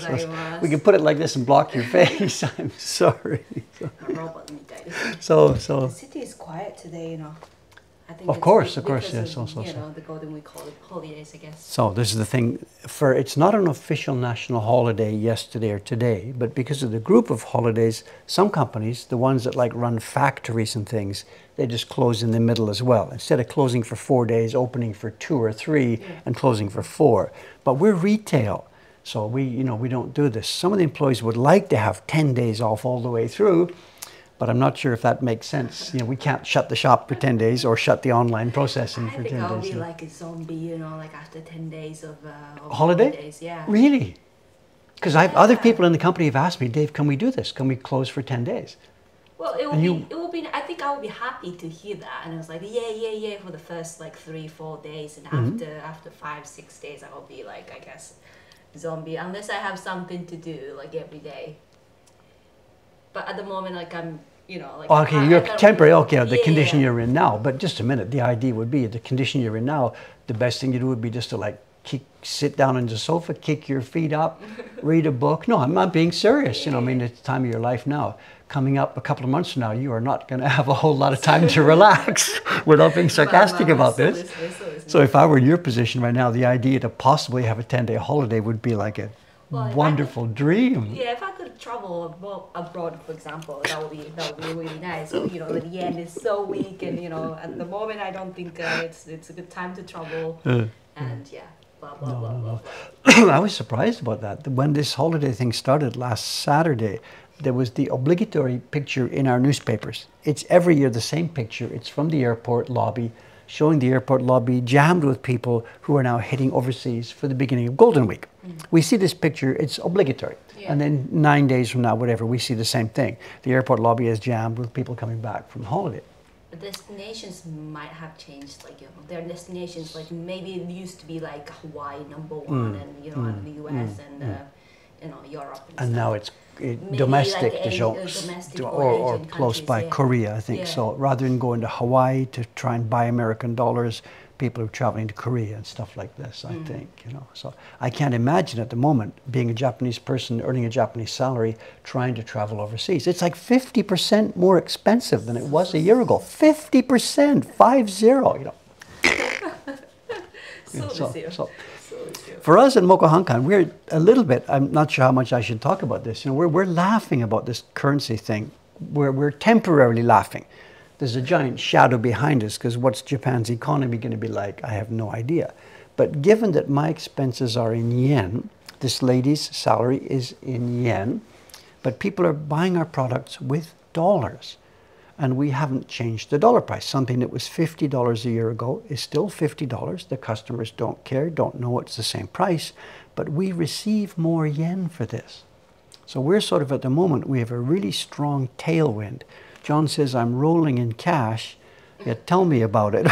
we can put it like this and block your face. I'm sorry. So the city is quiet today, you know. I think of course, yes. You know, the Golden Week holidays, I guess. So this is the thing. It's not an official national holiday yesterday or today, but because of the group of holidays, some companies, the ones that like run factories and things, they just close in the middle as well. Instead of closing for 4 days, opening for 2 or 3, and closing for 4. But we're retail, so we don't do this. Some of the employees would like to have 10 days off all the way through. But I'm not sure if that makes sense. You know, we can't shut the shop for 10 days or shut the online processing for 10 days. I think I'll be like a zombie, you know, like after 10 days of holiday? Holidays, yeah. Really? Because other people in the company have asked me, Dave, can we do this? Can we close for 10 days? Well, it will be, I think I would be happy to hear that. And I was like, yeah, for the first like 3-4 days. And after 5-6 days, I will be like, I guess, zombie. Unless I have something to do like every day. But at the moment, like I'm, you know, like... Okay, you're temporary, okay, the condition you're in now. But just a minute, the idea would be, the condition you're in now, the best thing to do would be just to like sit down on the sofa, kick your feet up, read a book. No, I'm not being serious. You know, I mean, it's the time of your life now. Coming up a couple of months from now, you are not going to have a whole lot of time to relax without being sarcastic about this. So if I were in your position right now, the idea to possibly have a 10-day holiday would be like a wonderful dream. Yeah, if I could travel abroad, for example, that would be really nice. But, you know, the yen is so weak, and you know, at the moment, I don't think it's a good time to travel. And yeah, blah blah blah blah. I was surprised about that. When this holiday thing started last Saturday, there was the obligatory picture in our newspapers. It's every year the same picture. It's from the airport lobby, showing the airport lobby jammed with people who are now heading overseas for the beginning of Golden Week. We see this picture, it's obligatory. And then 9 days from now, whatever, we see the same thing. The airport lobby is jammed with people coming back from holiday. The destinations might have changed, like, you know, their destinations, like maybe it used to be like Hawaii #1 and, you know, and the US and, you know, Europe and now it's domestic, like or close by Korea, I think. So rather than going to Hawaii to try and buy American dollars, people are traveling to Korea and stuff like this, I think, you know. So I can't imagine at the moment being a Japanese person earning a Japanese salary trying to travel overseas. It's like 50% more expensive than it was a year ago. 50%, 50, you know. For us in Mokuhankan, we're a little bit, I'm not sure how much I should talk about this, you know, we're laughing about this currency thing. We're temporarily laughing. There's a giant shadow behind us because what's Japan's economy going to be like? I have no idea. But given that my expenses are in yen, this lady's salary is in yen, but people are buying our products with dollars. And we haven't changed the dollar price. Something that was $50 a year ago is still $50. The customers don't care, don't know it's the same price, but we receive more yen for this. So we're sort of at the moment, we have a really strong tailwind. John says, I'm rolling in cash. Yeah, tell me about it.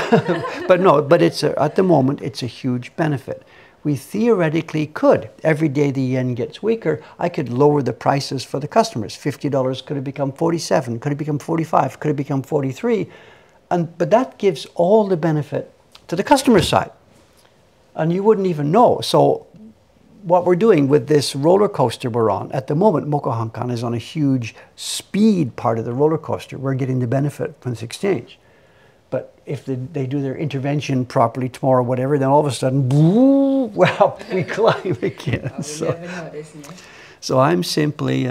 But no, but at the moment, it's a huge benefit. We theoretically could. Every day the yen gets weaker, I could lower the prices for the customers. $50 could have become 47, could have become 45, could have become 43. But that gives all the benefit to the customer side. And you wouldn't even know. So what we're doing with this roller coaster we're on, at the moment, Mokuhankan is on a huge speed part of the roller coaster. We're getting the benefit from this exchange. But if they do their intervention properly tomorrow, whatever, then all of a sudden, boo, well, we climb again. So I'm simply,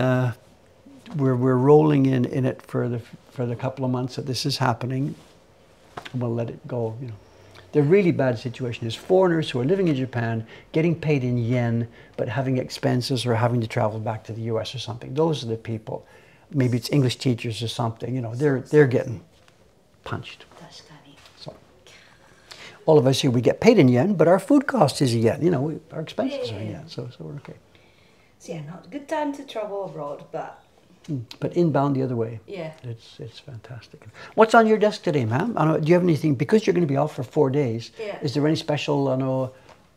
we're rolling in it for the couple of months that this is happening. And we'll let it go, you know. The really bad situation is foreigners who are living in Japan, getting paid in yen, but having expenses or having to travel back to the US or something. Those are the people. Maybe it's English teachers or something, you know, they're getting punched. So all of us here, we get paid in yen, but our food cost is yen, you know, our expenses are in yen, so we're okay. So yeah, not a good time to travel abroad, but inbound the other way. Yeah. It's fantastic. What's on your desk today, ma'am? Do you have anything, because you're going to be off for 4 days, is there any special,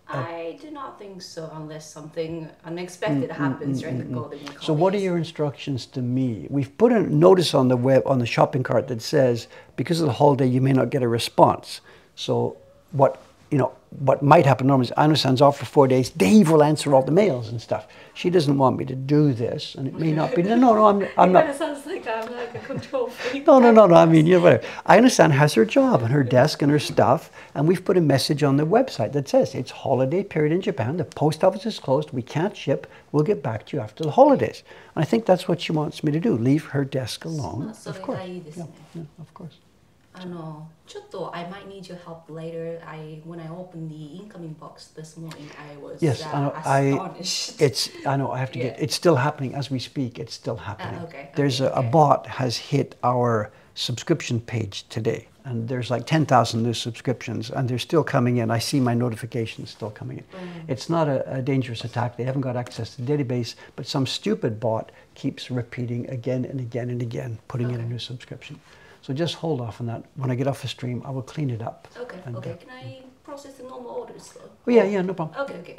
I do not think so, unless something unexpected happens during the Golden Week. So what are your instructions to me? We've put a notice on the web, on the shopping cart that says, because of the holiday, you may not get a response. So what, what might happen normally is Anna-san's off for 4 days. Dave will answer all the mails and stuff. She doesn't want me to do this, and it may not be. No, I'm not. It sounds like I'm like a control freak. No. I mean, whatever. Anna-san has her job and her desk and her stuff, and we've put a message on the website that says it's holiday period in Japan. The post office is closed. We can't ship. We'll get back to you after the holidays. And I think that's what she wants me to do. Leave her desk alone. Of course. Yeah, of course. ちょっと I might need your help later. When I opened the incoming box this morning, I was astonished. I know. I have to get. It's still happening as we speak. It's still happening. There's a bot has hit our subscription page today, and there's like 10,000 new subscriptions, and they're still coming in. I see my notifications still coming in. It's not a dangerous attack. They haven't got access to the database, but some stupid bot keeps repeating again and again and again, putting in a new subscription. So just hold off on that. When I get off the stream, I will clean it up. Okay. Can I process the normal orders though? Oh, yeah, no problem. Okay.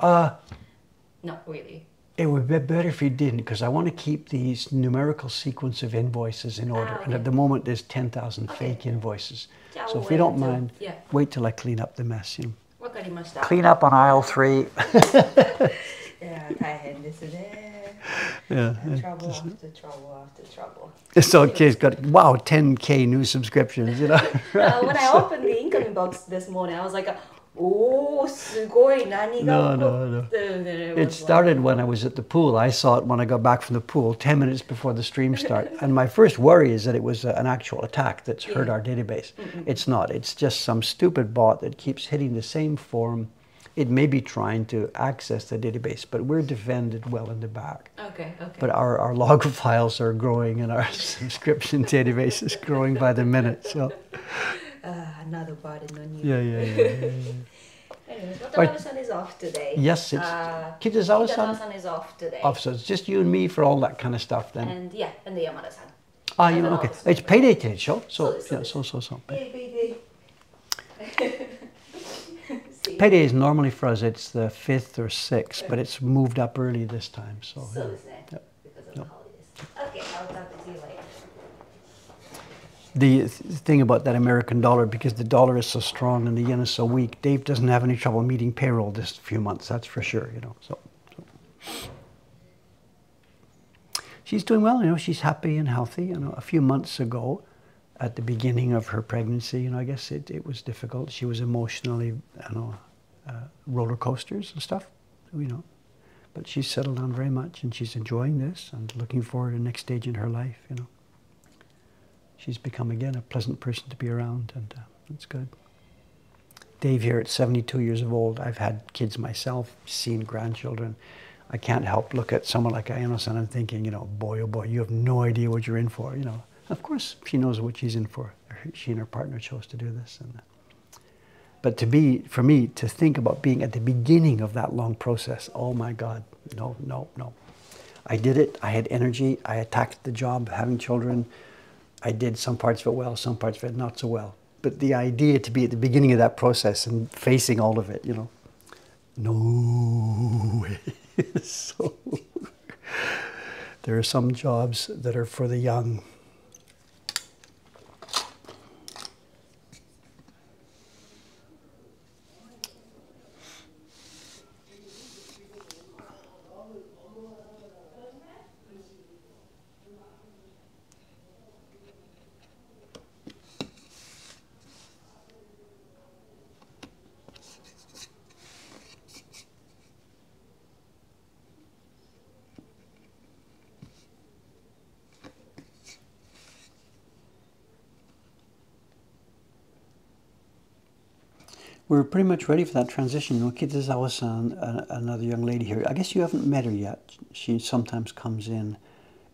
Not really. It would be better if you didn't, because I want to keep these numerical sequence of invoices in order. And at the moment, there's 10,000 fake invoices. So if you don't mind, wait till I clean up the mess. Clean up on aisle 3. Trouble after trouble after trouble. It's okay. It's got 10K new subscriptions. When I opened the incoming box this morning, I was like, "Oh, すごい何が起こってるね." It started when I was at the pool. I saw it when I got back from the pool 10 minutes before the stream started. And my first worry is that it was an actual attack that's hurt our database. It's not. It's just some stupid bot that keeps hitting the same form. It may be trying to access the database, but we're defended well in the back. Okay. But our log files are growing, and our subscription database is growing by the minute. So another burden on you. Yeah. Anyways, Watanabe-san is off today. Yes, it's Kitazawa-san is off today. Off, so it's just you and me for all that kind of stuff then. And the Yamada-san. Okay. It's payday today, so. Payday. Payday is normally for us, it's the 5th or 6th, but it's moved up early this time. Because of the holidays. Okay, I'll talk to you later. The thing about that American dollar, because the dollar is so strong and the yen is so weak, Dave doesn't have any trouble meeting payroll this few months, that's for sure, So. She's doing well, she's happy and healthy. A few months ago, at the beginning of her pregnancy, I guess it was difficult. She was emotionally, roller coasters and stuff, But she's settled down very much, and she's enjoying this and looking forward to the next stage in her life, She's become, again, a pleasant person to be around, and it's good. Dave here at 72 years old, I've had kids myself, seen grandchildren. I can't help look at someone like Ayano-san and thinking, boy, oh boy, you have no idea what you're in for, Of course, she knows what she's in for. She and her partner chose to do this. But for me, to think about being at the beginning of that long process, oh my God, no. I did it, I had energy, I attacked the job, having children. I did some parts of it well, some parts of it not so well. But the idea to be at the beginning of that process and facing all of it, no way. So, there are some jobs that are for the young. We're pretty much ready for that transition. Kitazawa-san, another young lady here. I guess you haven't met her yet. She sometimes comes in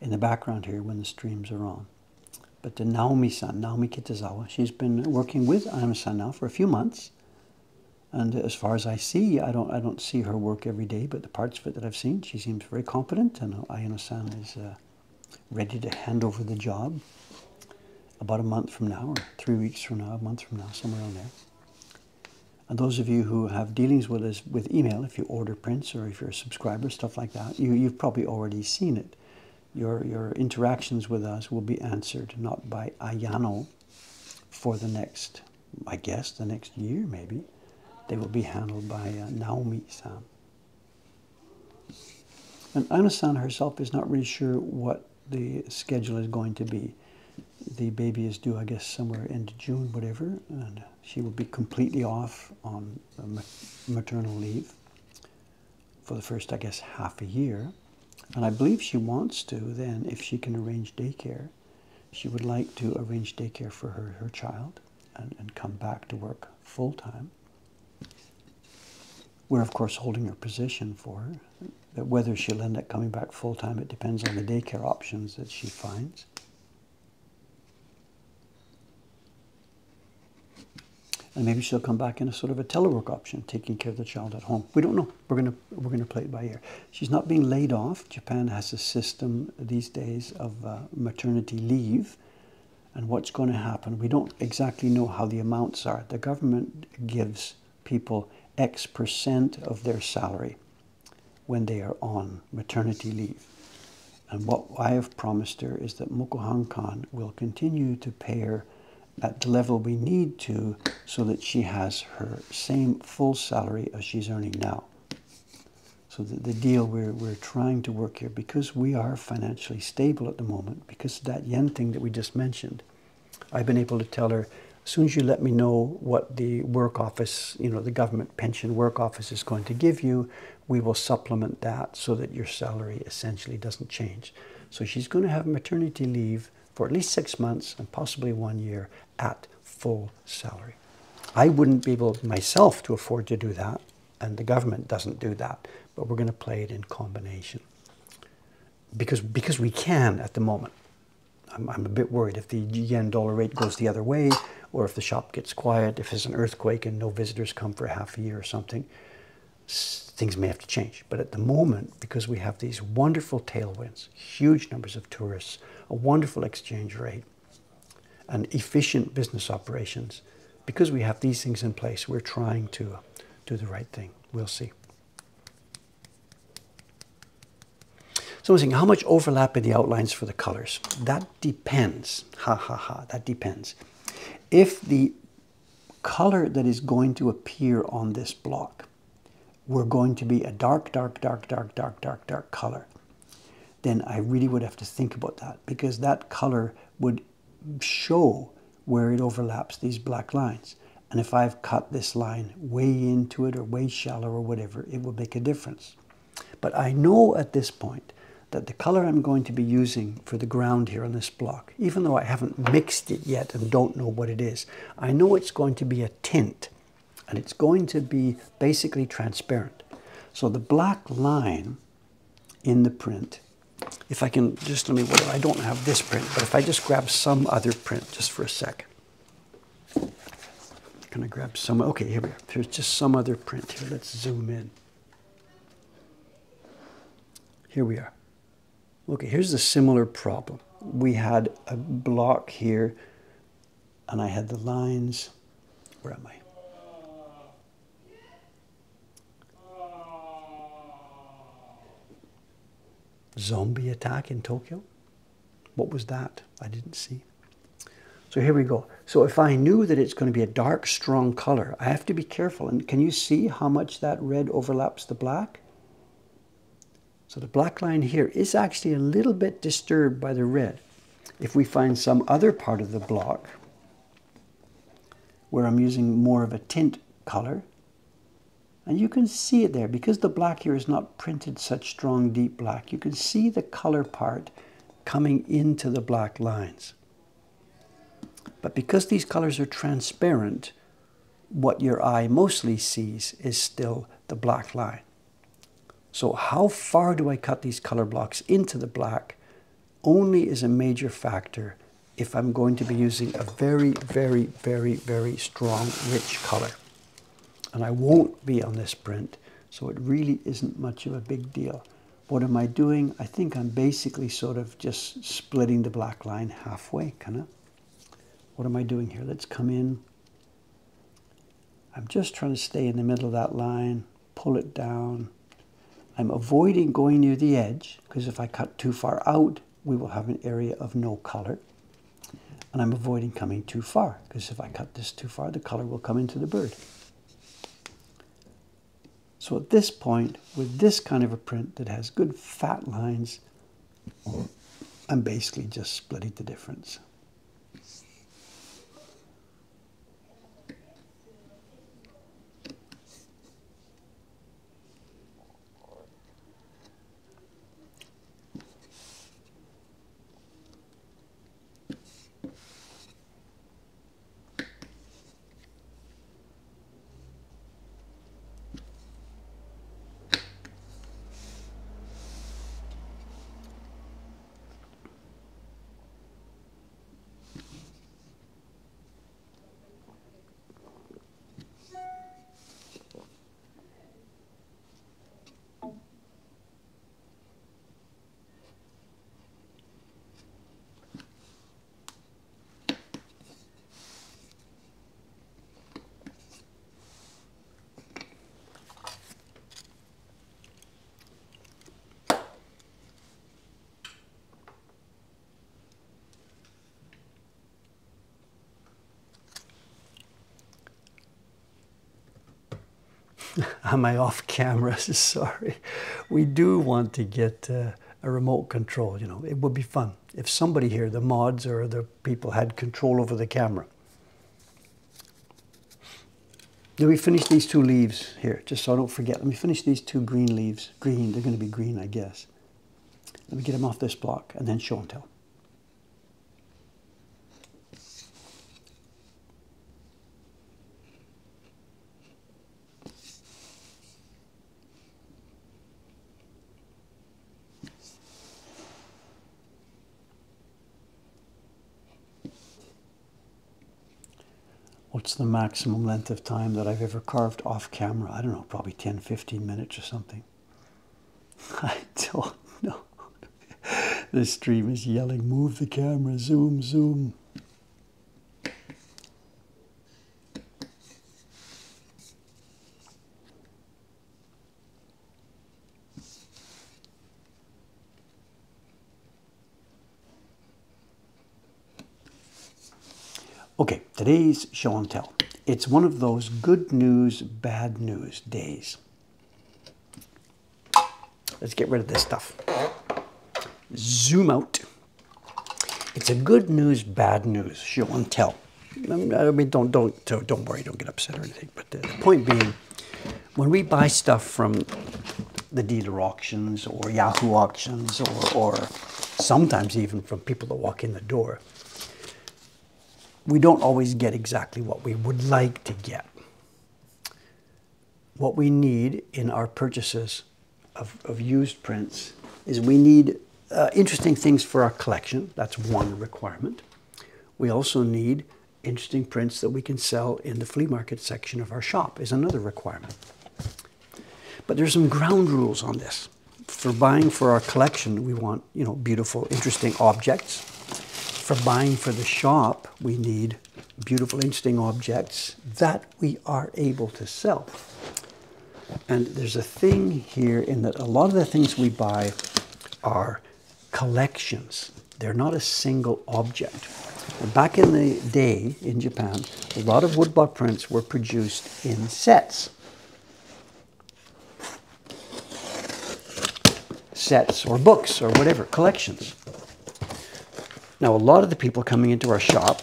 the background here when the streams are on. But Naomi-san, Naomi Kitazawa, she's been working with Ayano-san now for a few months. And as far as I see, I don't see her work every day, but the parts of it that I've seen, she seems very competent. And Ayano-san is ready to hand over the job about a month from now, or 3 weeks from now, a month from now, somewhere around there. And those of you who have dealings with us with email, if you order prints or if you're a subscriber, stuff like that, you've probably already seen it. Your interactions with us will be answered not by Ayano for the next, I guess, the next year maybe. They will be handled by Naomi-san. And Anna-san herself is not really sure what the schedule is going to be. The baby is due, I guess, somewhere end of June, whatever, and she will be completely off on maternal leave for the first, I guess, half a year. And I believe she wants to then, if she can arrange daycare, she would like to arrange daycare for her child and come back to work full-time. We're, of course, holding her position for her. But whether she'll end up coming back full-time, it depends on the daycare options that she finds. And maybe she'll come back in a sort of a telework option, taking care of the child at home. We don't know. We're gonna play it by ear. She's not being laid off. Japan has a system these days of maternity leave, and what's going to happen. We don't exactly know how the amounts are. The government gives people X% of their salary when they are on maternity leave. And what I have promised her is that Mokuhankan will continue to pay her at the level we need to so that she has her same full salary as she's earning now. So the deal we're trying to work here, because we are financially stable at the moment, because of that yen thing that we just mentioned, I've been able to tell her, as soon as you let me know what the work office, the government pension work office is going to give you, we will supplement that so that your salary essentially doesn't change. So she's going to have maternity leave for at least 6 months and possibly 1 year at full salary. I wouldn't be able myself to afford to do that, and the government doesn't do that, but we're going to play it in combination. Because we can at the moment. I'm a bit worried if the yen-dollar rate goes the other way, or if the shop gets quiet, if there's an earthquake and no visitors come for half a year or something, things may have to change. But at the moment, because we have these wonderful tailwinds, huge numbers of tourists, a wonderful exchange rate, and efficient business operations, because we have these things in place, we're trying to do the right thing. We'll see. So I'm saying, how much overlap in the outlines for the colors? That depends. That depends. If the color that is going to appear on this block were going to be a dark color, then I really would have to think about that, because that color would show where it overlaps these black lines. And if I've cut this line way into it or way shallow or whatever, it will make a difference. But I know at this point that the color I'm going to be using for the ground here on this block, even though I haven't mixed it yet and don't know what it is, I know it's going to be a tint, and it's going to be basically transparent. So the black line in the print, if I can just, I don't have this print, but if I just grab some other print just for a sec. Can I grab some? Okay, here we are. There's just some other print here. Let's zoom in. Here we are. Okay, here's a similar problem. We had a block here, and I had the lines. Where am I? Zombie attack in Tokyo? What was that? I didn't see. So here we go. So if I knew that it's going to be a dark, strong color, I have to be careful. And can you see how much that red overlaps the black? So the black line here is actually a little bit disturbed by the red. If we find some other part of the block where I'm using more of a tint color, and you can see it there, because the black here is not printed such strong deep black, you can see the color part coming into the black lines. But because these colors are transparent, what your eye mostly sees is still the black line. So how far do I cut these color blocks into the black only is a major factor if I'm going to be using a very, very, very, very strong, rich color. And I won't be on this print, so it really isn't much of a big deal. What am I doing? I think I'm basically sort of just splitting the black line halfway, kind of. What am I doing here? Let's come in. I'm just trying to stay in the middle of that line, pull it down. I'm avoiding going near the edge, because if I cut too far out, we will have an area of no color. And I'm avoiding coming too far, because if I cut this too far, the color will come into the bird. So at this point, with this kind of a print that has good fat lines, I'm basically just splitting the difference. Am I off camera? Sorry. We do want to get a remote control, you know. It would be fun if somebody here, the mods or the people, had control over the camera. Did we finish these two leaves here? Just so I don't forget. Let me finish these two green leaves. Green, they're going to be green, I guess. Let me get them off this block and then show and tell. What's the maximum length of time that I've ever carved off camera? I don't know, probably 10, 15 minutes or something. I don't know. The stream is yelling, move the camera, zoom, zoom. Okay, today's show and tell. It's one of those good news, bad news days. Let's get rid of this stuff. Zoom out. It's a good news, bad news show and tell. I mean, don't worry, don't get upset or anything. But the point being, when we buy stuff from the dealer auctions or Yahoo auctions or sometimes even from people that walk in the door, we don't always get exactly what we would like to get. What we need in our purchases of used prints is we need interesting things for our collection. That's one requirement. We also need interesting prints that we can sell in the flea market section of our shop is another requirement. But there's some ground rules on this. For buying for our collection, we want, you know, beautiful, interesting objects. For buying for the shop, we need beautiful, interesting objects that we are able to sell. And there's a thing here in that a lot of the things we buy are collections. They're not a single object. And back in the day in Japan, a lot of woodblock prints were produced in sets. Sets or books or whatever, collections. Now, a lot of the people coming into our shop,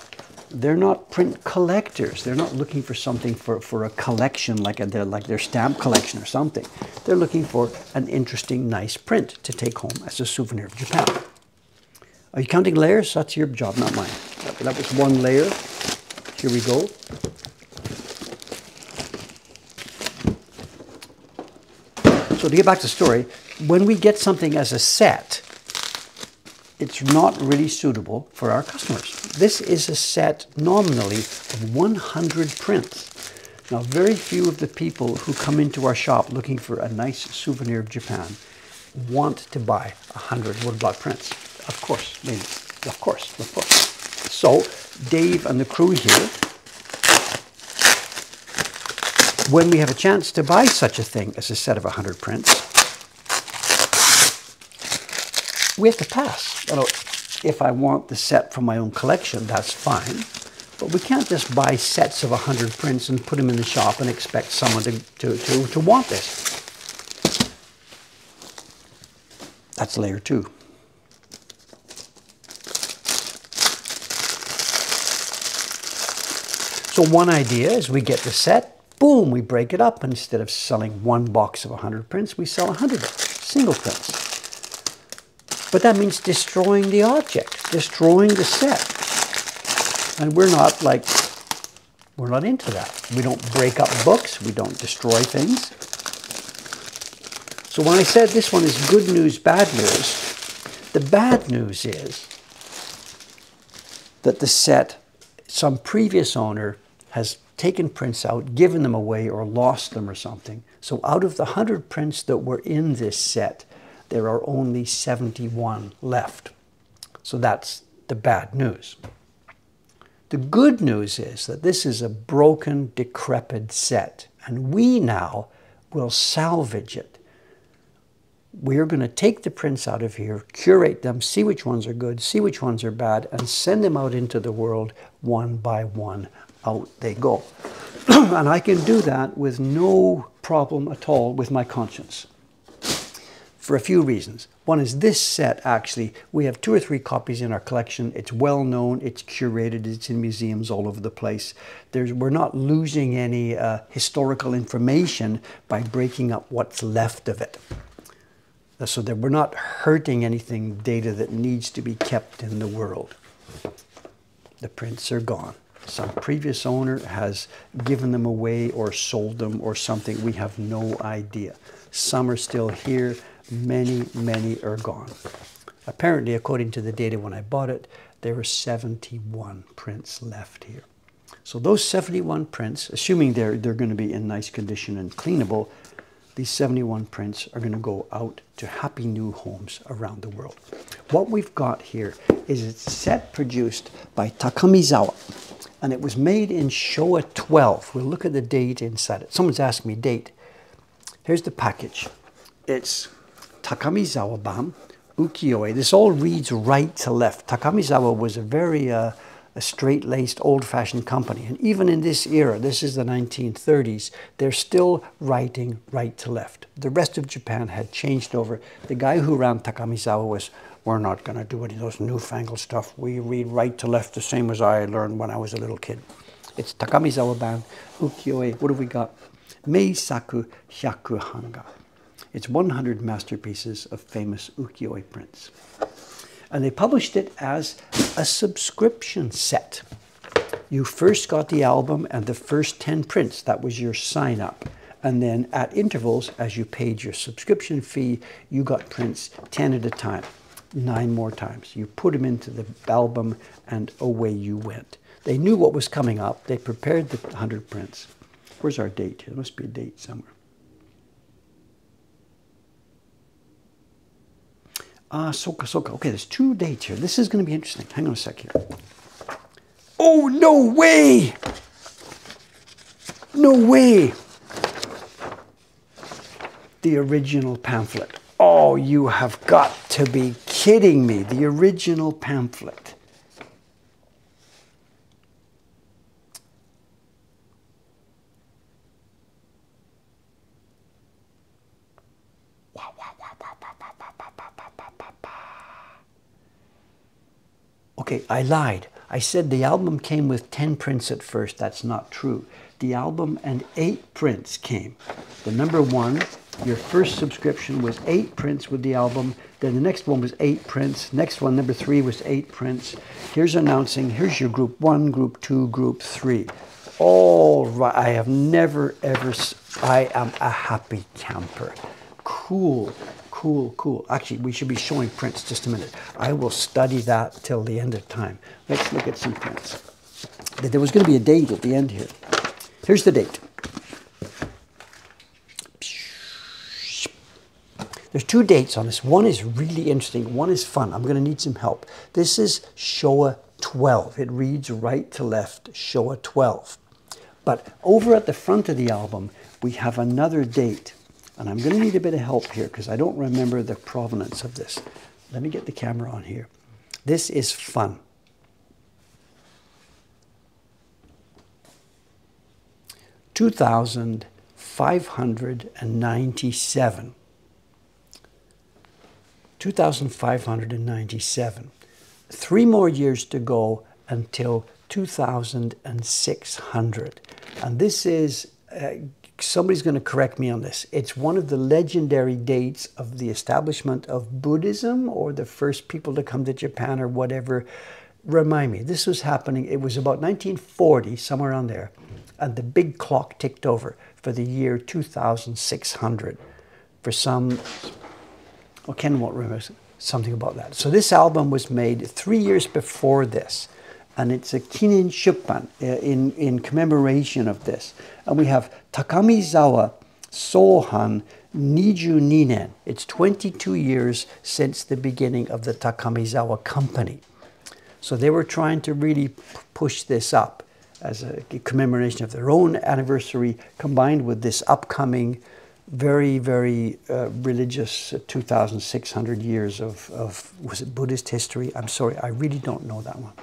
they're not print collectors. They're not looking for something for a collection like their stamp collection or something. They're looking for an interesting, nice print to take home as a souvenir of Japan. Are you counting layers? That's your job, not mine. That was one layer. Here we go. So to get back to the story, when we get something as a set, it's not really suitable for our customers. This is a set nominally of 100 prints. Now, very few of the people who come into our shop looking for a nice souvenir of Japan want to buy 100 woodblock prints. Of course, maybe. Of course. So, Dave and the crew here when we have a chance to buy such a thing as a set of 100 prints, we have to pass. You know, if I want the set from my own collection, that's fine. But we can't just buy sets of 100 prints and put them in the shop and expect someone to want this. That's layer 2. So one idea is we get the set, boom, we break it up. And instead of selling one box of 100 prints, we sell 100 single prints. But that means destroying the object, destroying the set. And we're not into that. We don't break up books. We don't destroy things. So when I said this one is good news, bad news, the bad news is that the set, some previous owner has taken prints out, given them away, or lost them or something. So out of the 100 prints that were in this set, there are only 71 left. So that's the bad news. The good news is that this is a broken, decrepit set, and we now will salvage it. We're going to take the prints out of here, curate them, see which ones are good, see which ones are bad, and send them out into the world one by one. Out they go. And I can do that with no problem at all with my conscience. For a few reasons. One is this set, actually, we have 2 or 3 copies in our collection. It's well known, it's curated, it's in museums all over the place. We're not losing any historical information by breaking up what's left of it. So that we're not hurting anything, data that needs to be kept in the world. The prints are gone. Some previous owner has given them away or sold them or something. We have no idea. Some are still here. Many, many are gone. Apparently, according to the data when I bought it, there were 71 prints left here. So those 71 prints, assuming they're going to be in nice condition and cleanable, these 71 prints are going to go out to happy new homes around the world. What we've got here is a set produced by Takamizawa, and it was made in Showa 12. We'll look at the date inside it. Someone's asked me date. Here's the package. It's Takamizawa Ban, Ukiyo-e. This all reads right to left. Takamizawa was a very a straight-laced, old-fashioned company. And even in this era, this is the 1930s, they're still writing right to left. The rest of Japan had changed over. The guy who ran Takamizawa was, we're not going to do any of those newfangled stuff. We read right to left the same as I learned when I was a little kid. It's Takamizawa Ban, Ukiyo-e. What have we got? Meisaku Hyaku Hanga. It's 100 masterpieces of famous ukiyo-e prints. And they published it as a subscription set. You first got the album and the first 10 prints. That was your sign up. And then at intervals, as you paid your subscription fee, you got prints 10 at a time, 9 more times. You put them into the album and away you went. They knew what was coming up. They prepared the 100 prints. Where's our date? There must be a date somewhere. Soka. Okay, there's 2 dates here. This is going to be interesting. Hang on a sec here. Oh, no way! No way! The original pamphlet. Oh, you have got to be kidding me. The original pamphlet. Okay, I lied. I said the album came with 10 prints at first. That's not true. The album and 8 prints came. The number 1, your first subscription was 8 prints with the album. Then the next one was 8 prints. Next one, number 3, was 8 prints. Here's announcing, here's your group 1, group 2, group 3. All right, I have never ever, I am a happy camper. Cool. Cool. Actually, we should be showing prints just a minute. I will study that till the end of time. Let's look at some prints. There was going to be a date at the end here. Here's the date. There's 2 dates on this. One is really interesting. One is fun. I'm going to need some help. This is Showa 12. It reads right to left, Showa 12. But over at the front of the album, we have another date. And I'm going to need a bit of help here because I don't remember the provenance of this. Let me get the camera on here. This is fun. $2,597. 2,597. 3 more years to go until 2,600. And this is, somebody's going to correct me on this. It's one of the legendary dates of the establishment of Buddhism or the first people to come to Japan or whatever. Remind me, this was happening, it was about 1940, somewhere around there. And the big clock ticked over for the year 2600. For some, well, Ken won't remember something about that. So this album was made 3 years before this. And it's a Kinin Shuppan in commemoration of this. And we have Takamizawa Sohan Niju Ninen. It's 22 years since the beginning of the Takamizawa Company. So they were trying to really push this up as a commemoration of their own anniversary, combined with this upcoming very, very religious 2,600 years of, was it Buddhist history? I'm sorry, I really don't know that one.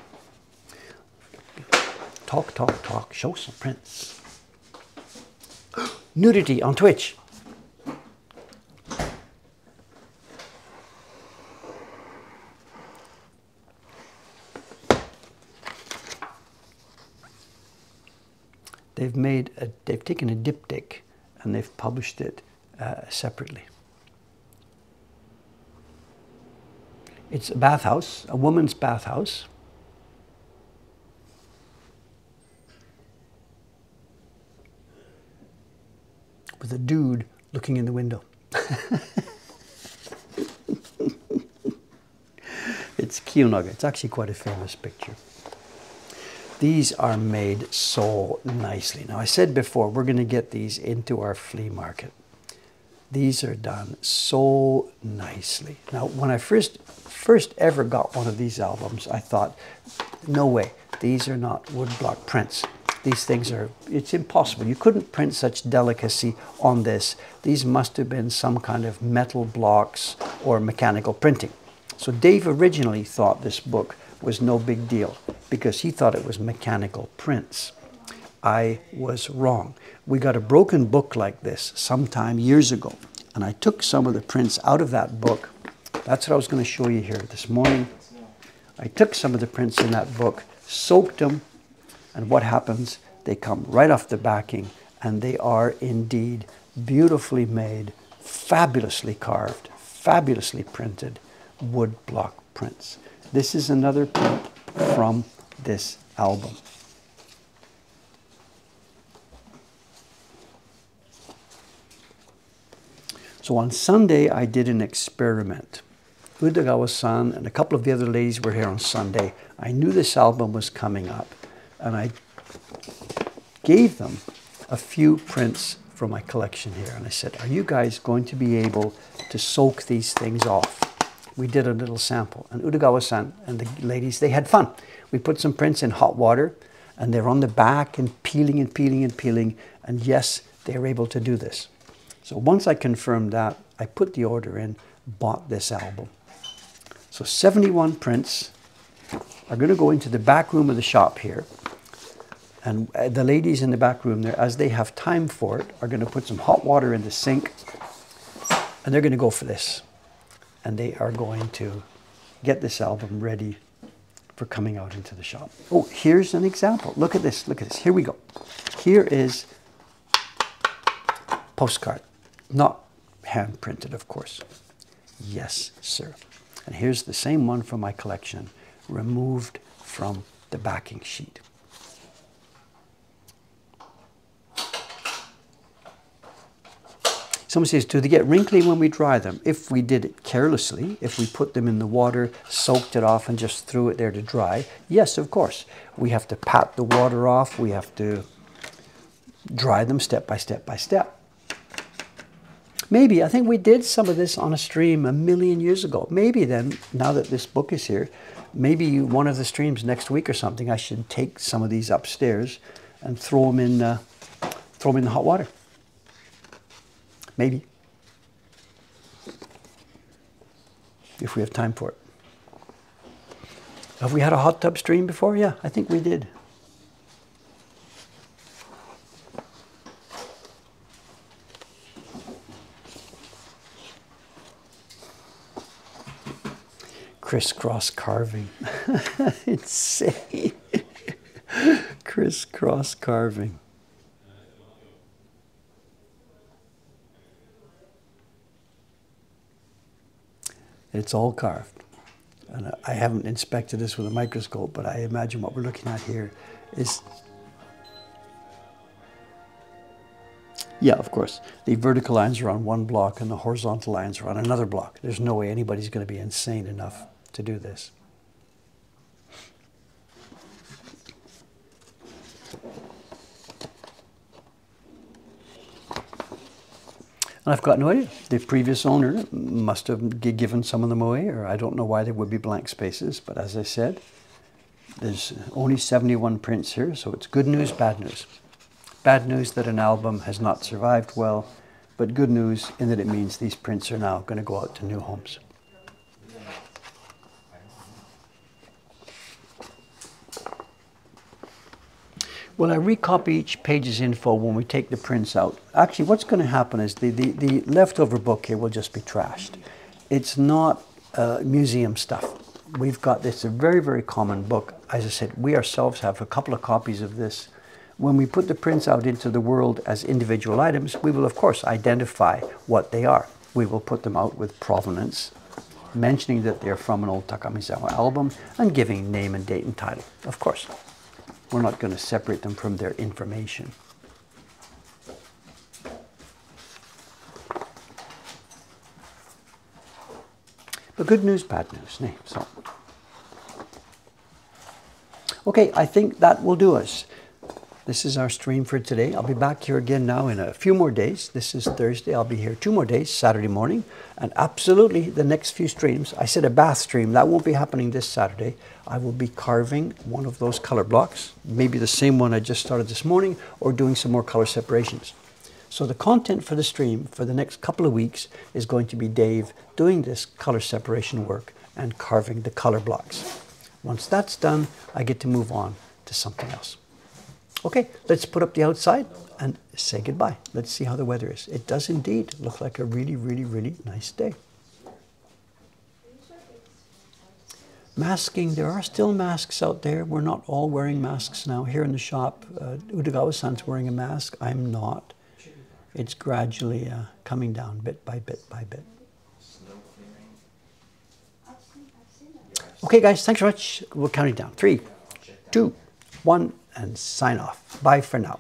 Talk, talk, talk, show some prints. Nudity on Twitch. They've taken a diptych and they've published it separately. It's a bathhouse, a woman's bathhouse. With a dude looking in the window. It's Kiyonaga. It's actually quite a famous picture. These are made so nicely. Now, I said before, we're going to get these into our flea market. These are done so nicely. Now, when I first ever got one of these albums, I thought, no way, these are not woodblock prints. These things are, it's impossible. You couldn't print such delicacy on this. These must have been some kind of metal blocks or mechanical printing. So Dave originally thought this book was no big deal because he thought it was mechanical prints. I was wrong. We got a broken book like this sometime years ago, and I took some of the prints out of that book. That's what I was going to show you here this morning. I took some of the prints in that book, soaked them, and what happens? They come right off the backing, and they are indeed beautifully made, fabulously carved, fabulously printed wood block prints. This is another print from this album. So on Sunday, I did an experiment. Udagawa-san and a couple of the other ladies were here on Sunday. I knew this album was coming up, and I gave them a few prints from my collection here. And I said, are you guys going to be able to soak these things off? We did a little sample. And Udagawa-san and the ladies, they had fun. We put some prints in hot water, and they're on the back and peeling and peeling and peeling. And yes, they were able to do this. So once I confirmed that, I put the order in, bought this album. So 71 prints are going to go into the back room of the shop here. And the ladies in the back room there, as they have time for it, are going to put some hot water in the sink. And they're going to go for this. And they are going to get this album ready for coming out into the shop. Oh, here's an example. Look at this. Look at this. Here we go. Here is postcard. Not hand printed, of course. Yes, sir. And here's the same one from my collection, removed from the backing sheet. Someone says, do they get wrinkly when we dry them? If we did it carelessly, if we put them in the water, soaked it off and just threw it there to dry, yes, of course. We have to pat the water off. We have to dry them step by step by step. Maybe, I think we did some of this on a stream a million years ago. Maybe then, now that this book is here, maybe one of the streams next week or something, I should take some of these upstairs and throw them in the hot water. Maybe. If we have time for it. Have we had a hot tub stream before? Yeah, I think we did. Crisscross carving. Insane. Crisscross carving. It's all carved. And I haven't inspected this with a microscope, but I imagine what we're looking at here is... Yeah, of course. The vertical lines are on one block and the horizontal lines are on another block. There's no way anybody's going to be insane enough to do this. And I've got no idea. The previous owner must have given some of them away, or I don't know why there would be blank spaces. But as I said, there's only 71 prints here, so it's good news, bad news. Bad news that an album has not survived well, but good news in that it means these prints are now going to go out to new homes. Well, I recopy each page's info when we take the prints out. Actually, what's going to happen is the leftover book here will just be trashed. It's not museum stuff. We've got this, a very, very common book. As I said, we ourselves have a couple of copies of this. When we put the prints out into the world as individual items, we will, of course, identify what they are. We will put them out with provenance, mentioning that they're from an old Takamizawa album and giving name and date and title, of course. We're not going to separate them from their information. But good news, bad news. So, okay, I think that will do us. This is our stream for today. I'll be back here again now in a few more days. This is Thursday. I'll be here 2 more days, Saturday morning. And absolutely the next few streams, I said a bath stream, that won't be happening this Saturday. I will be carving one of those color blocks, maybe the same one I just started this morning, or doing some more color separations. So the content for the stream for the next couple of weeks is going to be Dave doing this color separation work and carving the color blocks. Once that's done, I get to move on to something else. Okay, let's put up the outside and say goodbye. Let's see how the weather is. It does indeed look like a really, really, really nice day. Masking, there are still masks out there. We're not all wearing masks now. Here in the shop, Udagawa-san's wearing a mask. I'm not. It's gradually coming down bit by bit by bit. Okay, guys, thanks very much. We're counting down. 3, 2, 1, and sign off. Bye for now.